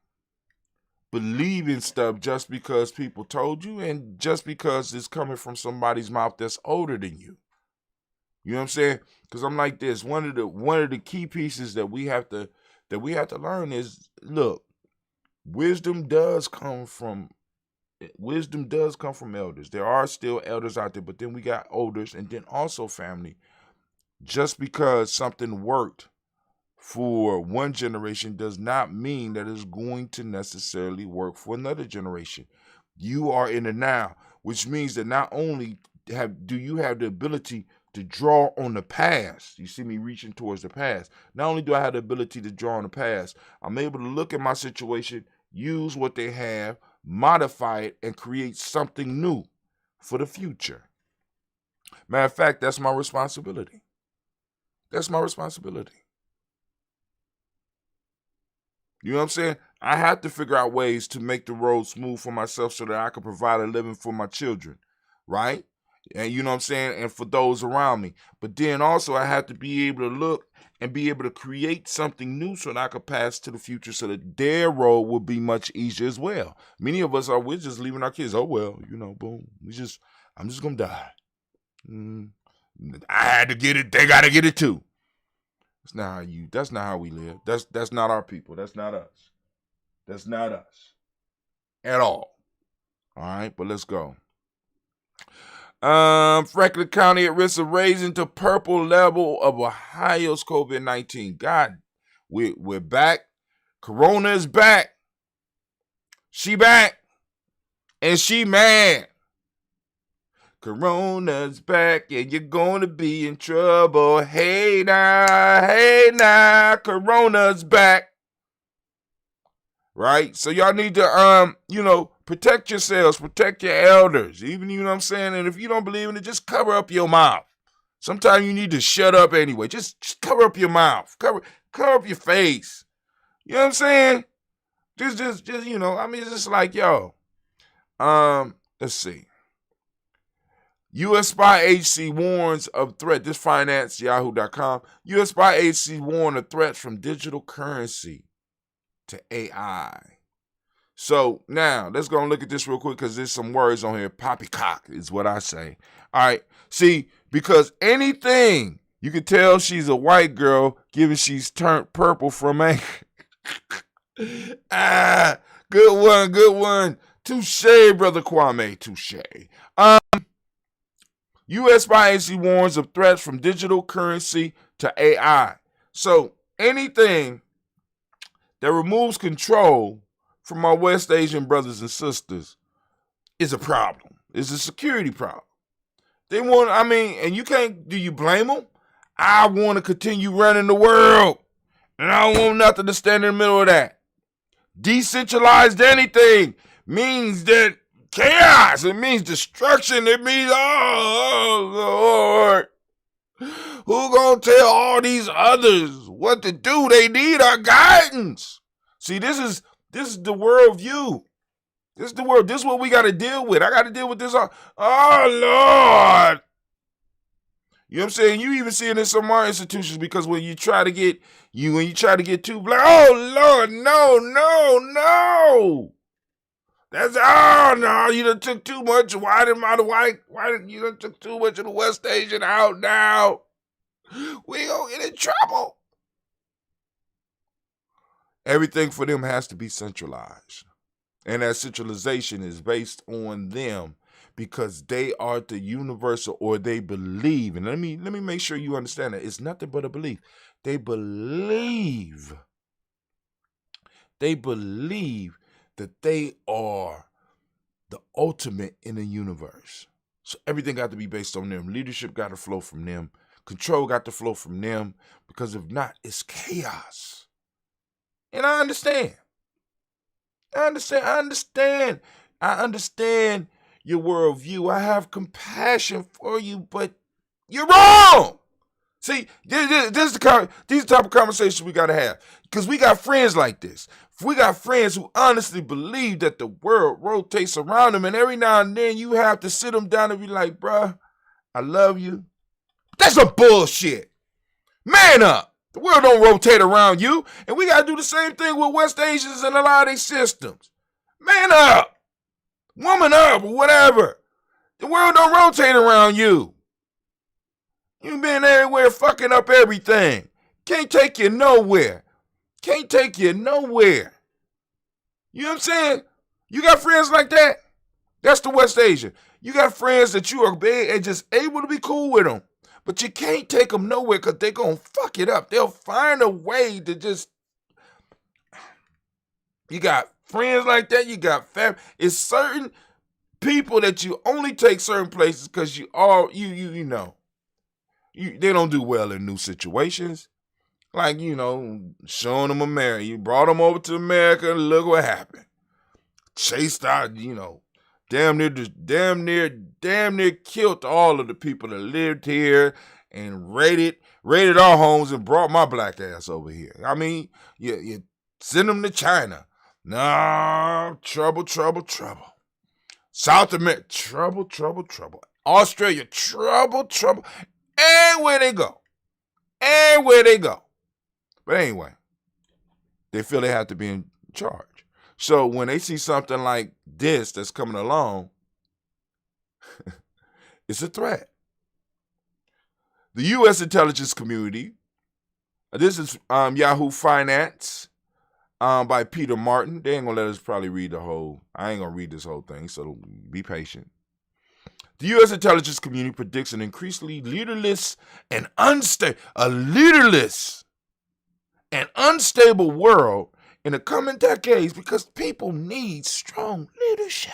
believing stuff just because people told you and just because it's coming from somebody's mouth that's older than you. You know what I'm saying? Because I'm like this. One of the key pieces that we have to learn is, look, wisdom does come from elders. There are still elders out there, but then we got elders, and then also, family, just because something worked for one generation does not mean that it's going to necessarily work for another generation. You are in the now, which means that not only do you have the ability to draw on the past, you see me reaching towards the past, not only do I have the ability to draw on the past, I'm able to look at my situation, use what they have, modify it, and create something new for the future. Matter of fact, that's my responsibility. That's my responsibility. You know what I'm saying? I have to figure out ways to make the road smooth for myself so that I can provide a living for my children, right? And you know what I'm saying? And for those around me. But then also I have to be able to look and be able to create something new so that I could pass to the future so that their road will be much easier as well. Many of us we're just leaving our kids. Oh, well, boom. I'm just going to die. I had to get it. They got to get it too. That's not how we live. That's not our people. That's not us. That's not us at all. All right, but let's go. Franklin County at risk of raising to purple level of Ohio's COVID-19. God, we're back. Corona is back. She back. And she mad. Corona's back and you're gonna be in trouble. Hey now, Corona's back. Right? So y'all need to, protect yourselves, protect your elders. Even, you know what I'm saying? And if you don't believe in it, just cover up your mouth. Sometimes you need to shut up anyway. Just cover up your mouth. Cover up your face. You know what I'm saying? Just, it's just like, yo. Let's see. U.S. Spy Agency warns of threat. This finance, yahoo.com. U.S. Spy Agency warned of threats from digital currency to AI. So now let's go and look at this real quick because there's some words on here. Poppycock is what I say. All right. See, because anything you can tell she's a white girl, given she's turned purple from anger. Good one. Touche, brother Kwame. Touche. U.S. Spy Agency warns of threats from digital currency to AI. So anything that removes control from our West Asian brothers and sisters is a problem. It's a security problem. They want, and you can't, do you blame them? I want to continue running the world, and I don't want nothing to stand in the middle of that. Decentralized anything means that chaos. It means destruction. It means, oh Lord, who gonna tell all these others what to do? They need our guidance. See, this is the world view. This is the world. This is what we got to deal with. I got to deal with this. Oh Lord. You know what I'm saying? You even see it in some of our institutions because when you try to get too black, oh Lord, no. That's, oh no, you done took too much. Why did you done took too much of the West Asian out now? We gonna get in trouble. Everything for them has to be centralized. And that centralization is based on them because they are the universal, or they believe. And let me make sure you understand that. It's nothing but a belief. They believe that they are the ultimate in the universe. So everything got to be based on them. Leadership got to flow from them. Control got to flow from them, because if not, it's chaos. And I understand your worldview. I have compassion for you, but you're wrong. See, these are the type of conversations we got to have, because we got friends like this. We got friends who honestly believe that the world rotates around them, and every now and then you have to sit them down and be like, bruh, I love you. That's some bullshit. Man up. The world don't rotate around you, and we got to do the same thing with West Asians and a lot of these systems. Man up. Woman up, or whatever. The world don't rotate around you. You been everywhere fucking up everything. Can't take you nowhere. You know what I'm saying? You got friends like that? That's the West Asian. You got friends that you are just able to be cool with them. But you can't take them nowhere because they're going to fuck it up. They'll find a way to just... You got friends like that. You got family. It's certain people that you only take certain places because they don't do well in new situations. Like, showing them America. You brought them over to America and look what happened. Chased out, damn near killed all of the people that lived here and raided our homes and brought my black ass over here. You send them to China. No, trouble. South America, trouble. Australia, trouble. Everywhere they go. But anyway, they feel they have to be in charge. So when they see something like this that's coming along, it's a threat. The U.S. intelligence community, this is Yahoo Finance by Peter Martin. They ain't going to let us probably read the whole, I ain't going to read this whole thing, so be patient. The U.S. intelligence community predicts an increasingly leaderless and unstable world in the coming decades because people need strong leadership.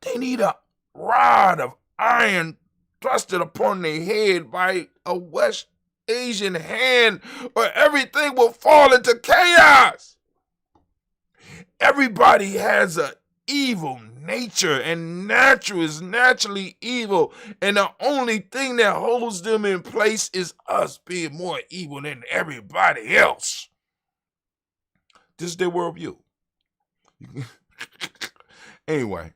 They need a rod of iron thrusted upon their head by a West Asian hand, or everything will fall into chaos. Everybody has a evil nature, and natural is naturally evil, and the only thing that holds them in place is us being more evil than everybody else. This is their worldview. Anyway,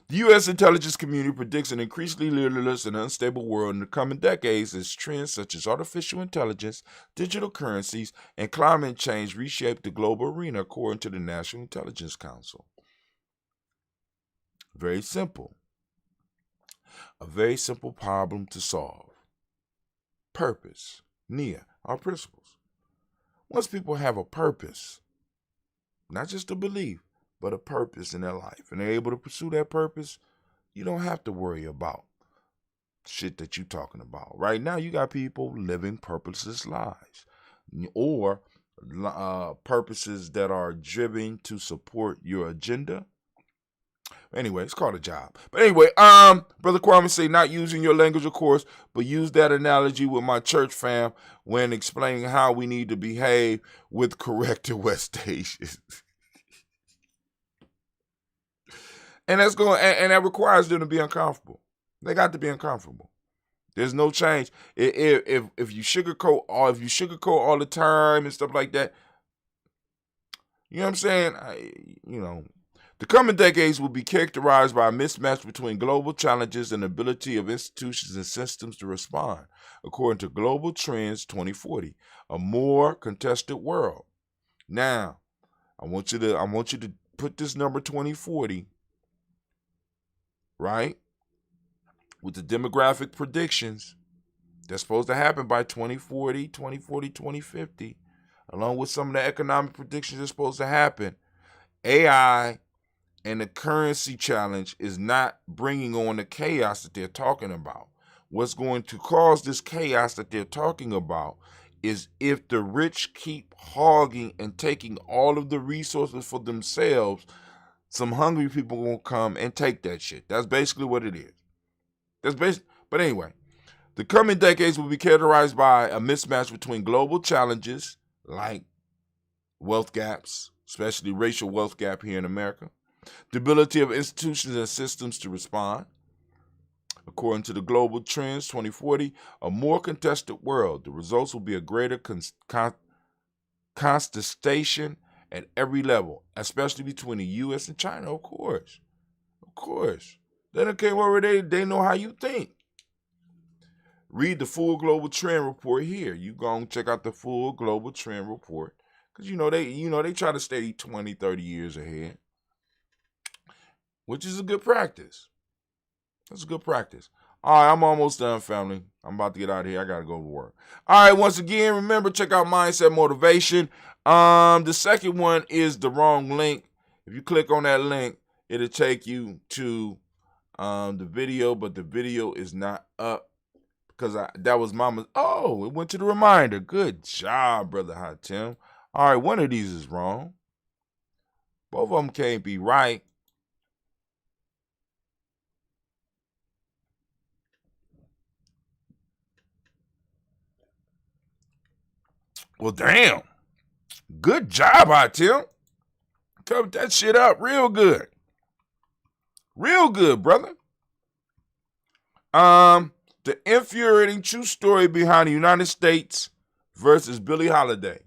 the U.S. intelligence community predicts an increasingly leaderless and unstable world in the coming decades as trends such as artificial intelligence, digital currencies, and climate change reshape the global arena, according to the National Intelligence Council. Very simple. A very simple problem to solve. Purpose. NIA, our principles. Once people have a purpose, not just a belief, but a purpose in their life, and they're able to pursue that purpose, you don't have to worry about shit that you're talking about. Right now, you got people living purposeless lives, or purposes that are driven to support your agenda. Anyway, it's called a job. But anyway, Brother Kwame say, not using your language, of course, but use that analogy with my church fam when explaining how we need to behave with corrected West Asians. And that's going, and that requires them to be uncomfortable. They got to be uncomfortable. There's no change. If you sugarcoat all the time and stuff like that, you know what I'm saying? The coming decades will be characterized by a mismatch between global challenges and the ability of institutions and systems to respond, according to Global Trends 2040, a more contested world. Now, I want you to put this number 2040, right, with the demographic predictions that's supposed to happen by 2040, 2050, along with some of the economic predictions that's supposed to happen. AI and the currency challenge is not bringing on the chaos that they're talking about. What's going to cause this chaos that they're talking about is if the rich keep hogging and taking all of the resources for themselves, some hungry people are going to come and take that shit. That's basically what it is. But anyway, the coming decades will be characterized by a mismatch between global challenges like wealth gaps, especially racial wealth gap here in America, the ability of institutions and systems to respond. According to the Global Trends 2040, a more contested world. The results will be a greater contestation at every level, especially between the U.S. and China, of course. Of course. They don't care where they know how you think. Read the full Global Trend report here. You go and check out the full Global Trend report. Because, they try to stay 20, 30 years ahead, which is a good practice. That's a good practice. All right, I'm almost done, family. I'm about to get out of here. I got to go to work. All right, once again, remember, check out Mindset Motivation. The second one is the wrong link. If you click on that link, it'll take you to the video, but the video is not up because that was Mama's. Oh, it went to the reminder. Good job, Brother Hot Tim. All right, one of these is wrong. Both of them can't be right. Well, damn. Good job, Hot Tim. Covered that shit up real good. Real good, brother. The infuriating true story behind the United States versus Billie Holiday.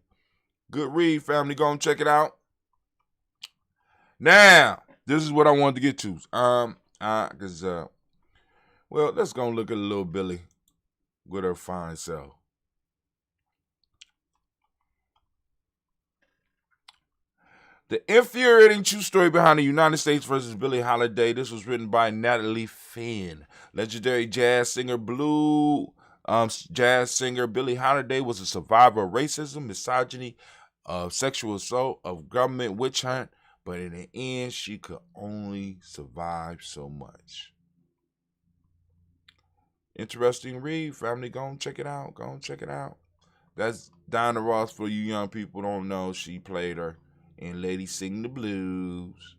Good read, family. Go and check it out. Now, this is what I wanted to get to. Let's go and look at little Billie with her fine self. The infuriating true story behind the United States versus Billie Holiday. This was written by Natalie Finn. Legendary jazz singer, jazz singer Billie Holiday was a survivor of racism, misogyny, of sexual assault, of government witch hunt, but in the end, she could only survive so much. Interesting read, family. Go and check it out. Go and check it out. That's Diana Ross. For you young people who don't know, she played her in Lady Sing the Blues.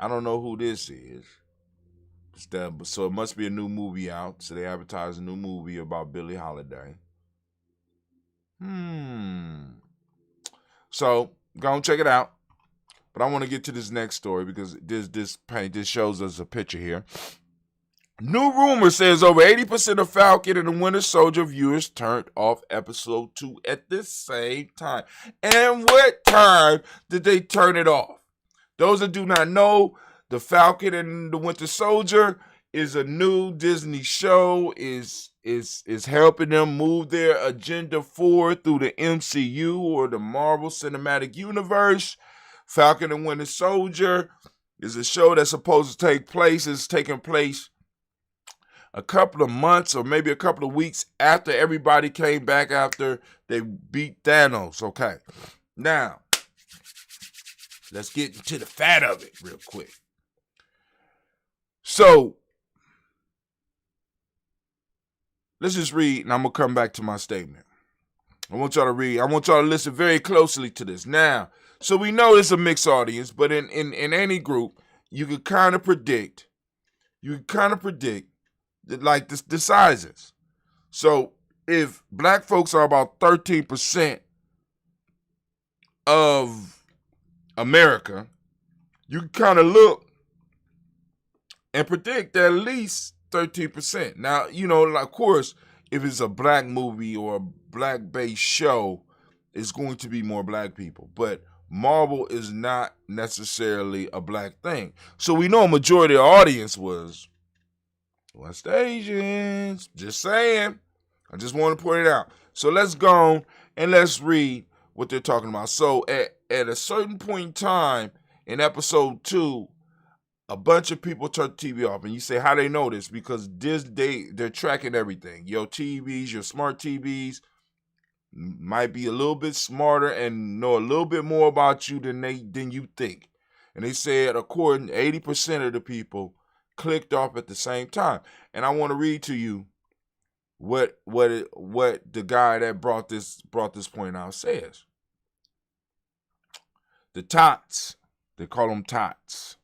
I don't know who this is. So it must be a new movie out. So they advertise a new movie about Billie Holiday. So go and check it out. But I want to get to this next story because this shows us a picture here. New rumor says over 80% of Falcon and the Winter Soldier viewers turned off episode 2 at the same time. And what time did they turn it off? Those that do not know, The Falcon and the Winter Soldier is a new Disney show, is helping them move their agenda forward through the MCU or the Marvel Cinematic Universe. Falcon and Winter Soldier is a show that's supposed to take place. It's taking place a couple of months or maybe a couple of weeks after everybody came back after they beat Thanos. Okay, now let's get into the fat of it real quick. So let's just read, and I'm going to come back to my statement. I want y'all to read. I want y'all to listen very closely to this. Now, so we know it's a mixed audience, but in any group, you can kind of predict. Like the sizes. So if black folks are about 13% of America, you can kind of look and predict that at least 13%. Now, of course, if it's a black movie or a black-based show, it's going to be more black people. But Marvel is not necessarily a black thing. So we know a majority of the audience was West Asians. Just saying. I just want to point it out. So let's go and let's read what they're talking about. So at a certain point in time in episode 2, a bunch of people turn the TV off. And you say, how they know this? Because they're tracking everything. Your TVs, your smart TVs might be a little bit smarter and know a little bit more about you than you think. And they said, according to 80% of the people clicked off at the same time. And I want to read to you what the guy that brought this point out says. The tots, they call them tots.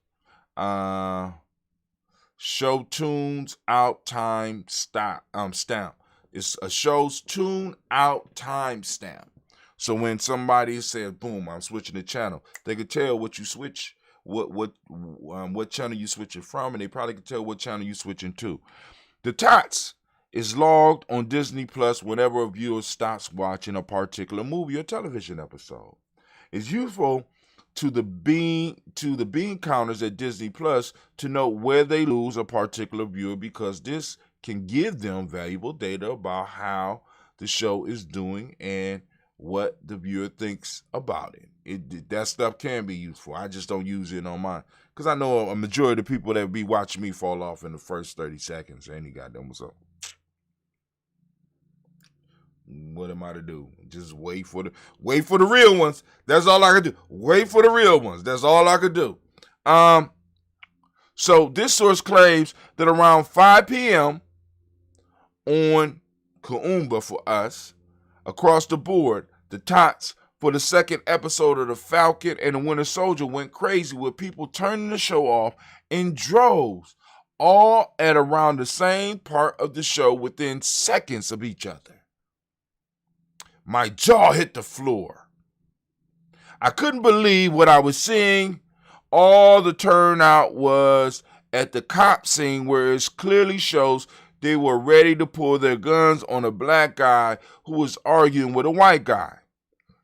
Show tunes out time stamp. It's a show's tune out time stamp. So when somebody says, boom, I'm switching the channel, they could tell what you switch, what channel you switching from, and they probably could tell what channel you switching to. The tots is logged on Disney Plus whenever a viewer stops watching a particular movie or television episode. It's useful to the bean counters at Disney Plus to know where they lose a particular viewer, because this can give them valuable data about how the show is doing and what the viewer thinks about it. That stuff can be useful. I just don't use it on mine because I know a majority of the people that be watching me fall off in the first 30 seconds. Any goddamn what's up. What am I to do? Just wait for the real ones. That's all I could do. Wait for the real ones. That's all I could do. So this source claims that around 5 p.m. on Kuumba for us, across the board, the tots for the second episode of The Falcon and the Winter Soldier went crazy with people turning the show off in droves, all at around the same part of the show within seconds of each other. My jaw hit the floor. I couldn't believe what I was seeing. All the turnout was at the cop scene, where it clearly shows they were ready to pull their guns on a black guy who was arguing with a white guy.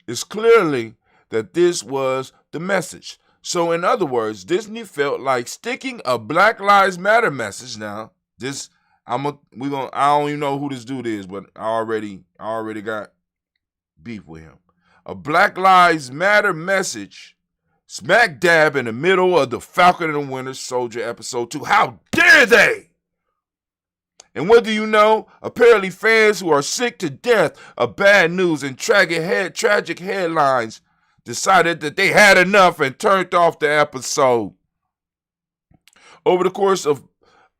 It's clearly that this was the message. So in other words, Disney felt like sticking a Black Lives Matter message. Now, I don't even know who this dude is, but I already got beef with him. A Black Lives Matter message smack dab in the middle of the Falcon and the Winter Soldier episode 2. How dare they? And what do you know? Apparently fans who are sick to death of bad news and tragic headlines decided that they had enough and turned off the episode. Over the course of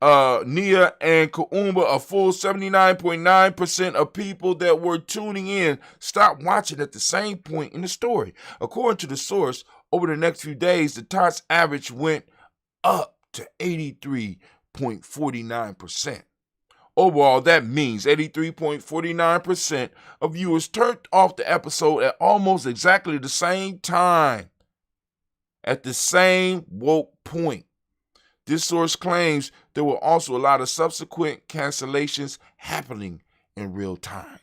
Nia and Kuumba, a full 79.9% of people that were tuning in stopped watching at the same point in the story. According to the source, over the next few days, the tots average went up to 83.49%. Overall, that means 83.49% of viewers turned off the episode at almost exactly the same time, at the same woke point. This source claims there were also a lot of subsequent cancellations happening in real time.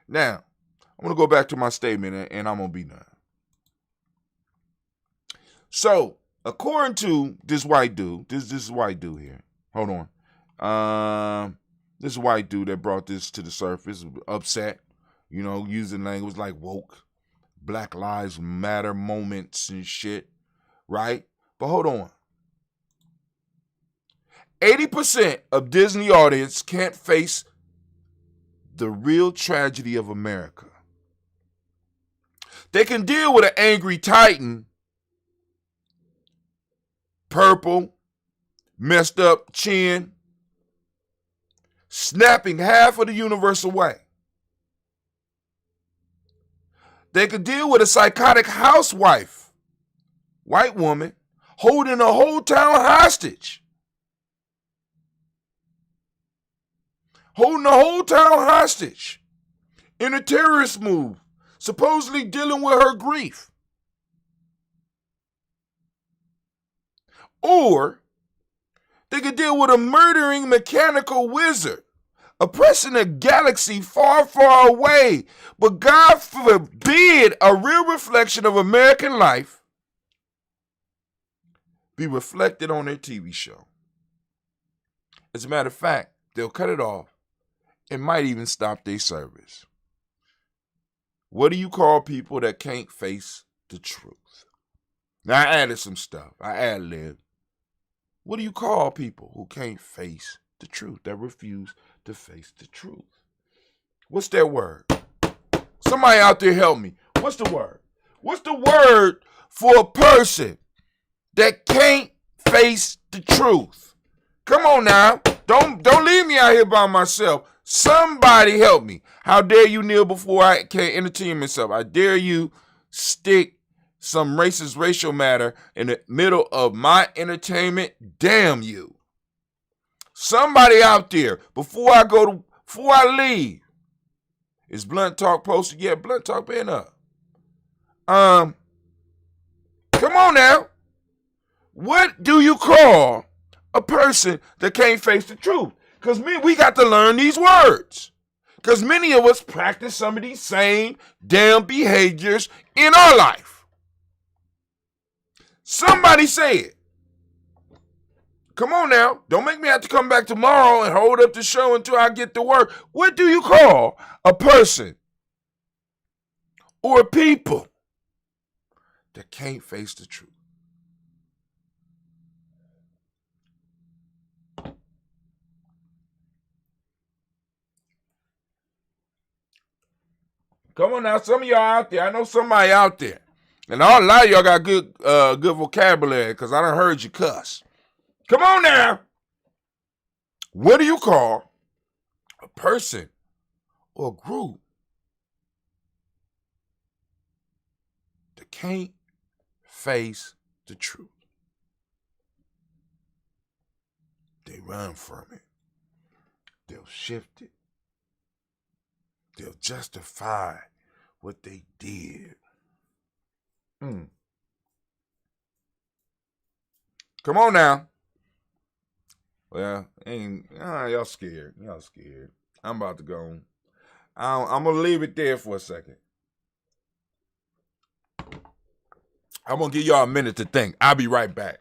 Now, I'm going to go back to my statement and I'm going to be done. So, according to this white dude, this white dude here, hold on. This white dude that brought this to the surface, upset, using language like woke, Black Lives Matter moments and shit, right? But hold on. 80% of Disney audience can't face the real tragedy of America. They can deal with an angry Titan, purple, messed up chin, snapping half of the universe away. They could deal with a psychotic housewife, white woman, holding a whole town hostage. Holding the whole town hostage in a terrorist move, supposedly dealing with her grief. Or they could deal with a murdering mechanical wizard, oppressing a galaxy far, far away, but God forbid a real reflection of American life be reflected on their TV show. As a matter of fact, they'll cut it off. It might even stop their service. What do you call people that can't face the truth? Now, I added some stuff. I ad-libbed. What do you call people who can't face the truth, that refuse to face the truth? What's that word? Somebody out there help me. What's the word? What's the word for a person that can't face the truth? Come on now. Don't leave me out here by myself. Somebody help me. How dare you kneel before I can entertain myself? I dare you stick some racist racial matter in the middle of my entertainment. Damn you. Somebody out there, before I leave. Is Blunt Talk posted? Yeah, Blunt Talk been up. Come on now. What do you call a person that can't face the truth? Because we got to learn these words. Because many of us practice some of these same damn behaviors in our life. Somebody say it. Come on now. Don't make me have to come back tomorrow and hold up the show until I get the word. What do you call a person or a people that can't face the truth? Come on now, some of y'all out there. I know somebody out there. And a lot of y'all got good vocabulary because I done heard you cuss. Come on now. What do you call a person or a group that can't face the truth? They run from it. They'll shift it. They'll justify what they did. Come on now. Well, y'all scared. Y'all scared. I'm about to go. I'm going to leave it there for a second. I'm going to give y'all a minute to think. I'll be right back.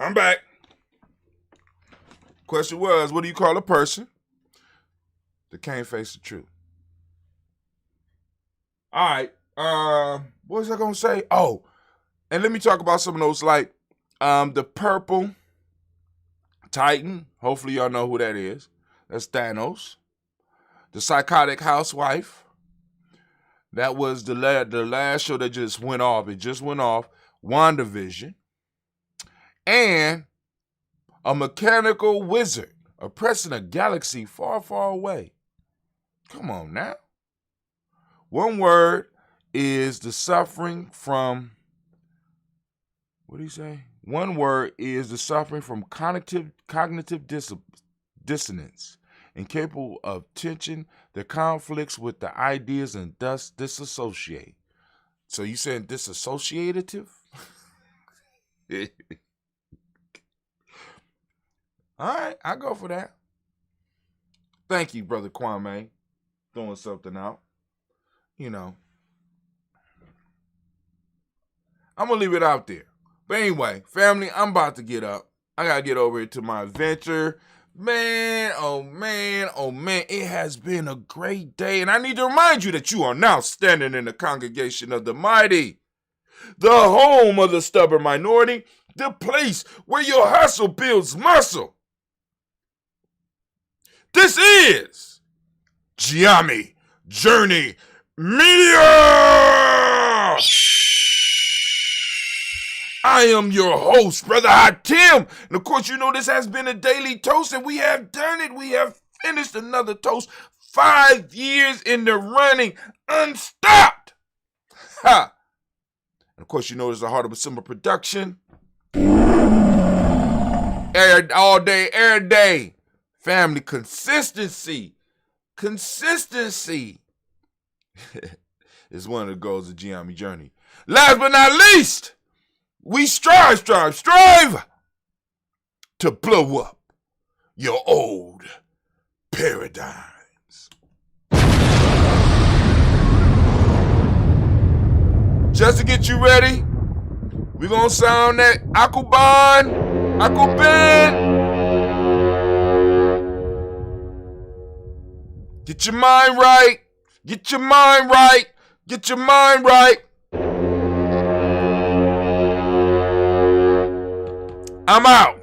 I'm back. Question was, what do you call a person that can't face the truth? All right. What was I gonna say? Oh, and let me talk about some of those, like the purple Titan. Hopefully y'all know who that is. That's Thanos. The Psychotic Housewife. That was the last show that just went off. It just went off. WandaVision. And a mechanical wizard oppressing a galaxy far, far away. Come on now. One word is the suffering from, what do you say? One word is the suffering from cognitive dissonance, incapable of tension that conflicts with the ideas and thus disassociate. So you saying disassociative? All right, I go for that. Thank you, Brother Kwame, throwing something out. You know, I'm going to leave it out there. But anyway, family, I'm about to get up. I got to get over to my adventure. Man, oh man, oh man, it has been a great day. And I need to remind you that you are now standing in the congregation of the mighty, the home of the stubborn minority, the place where your hustle builds muscle. This is Giami Journey Media. I am your host, Brother Hatim. And of course, you know this has been a daily toast, and we have done it. We have finished another toast. 5 years in the running, unstopped. Ha! And of course, you know it's the Heart of a Simple production. All day, every day. Family, consistency. Consistency is one of the goals of Giami Journey. Last but not least, we strive to blow up your old paradigms. Just to get you ready, we're going to sound that Akuban. Get your mind right. Get your mind right. Get your mind right. I'm out.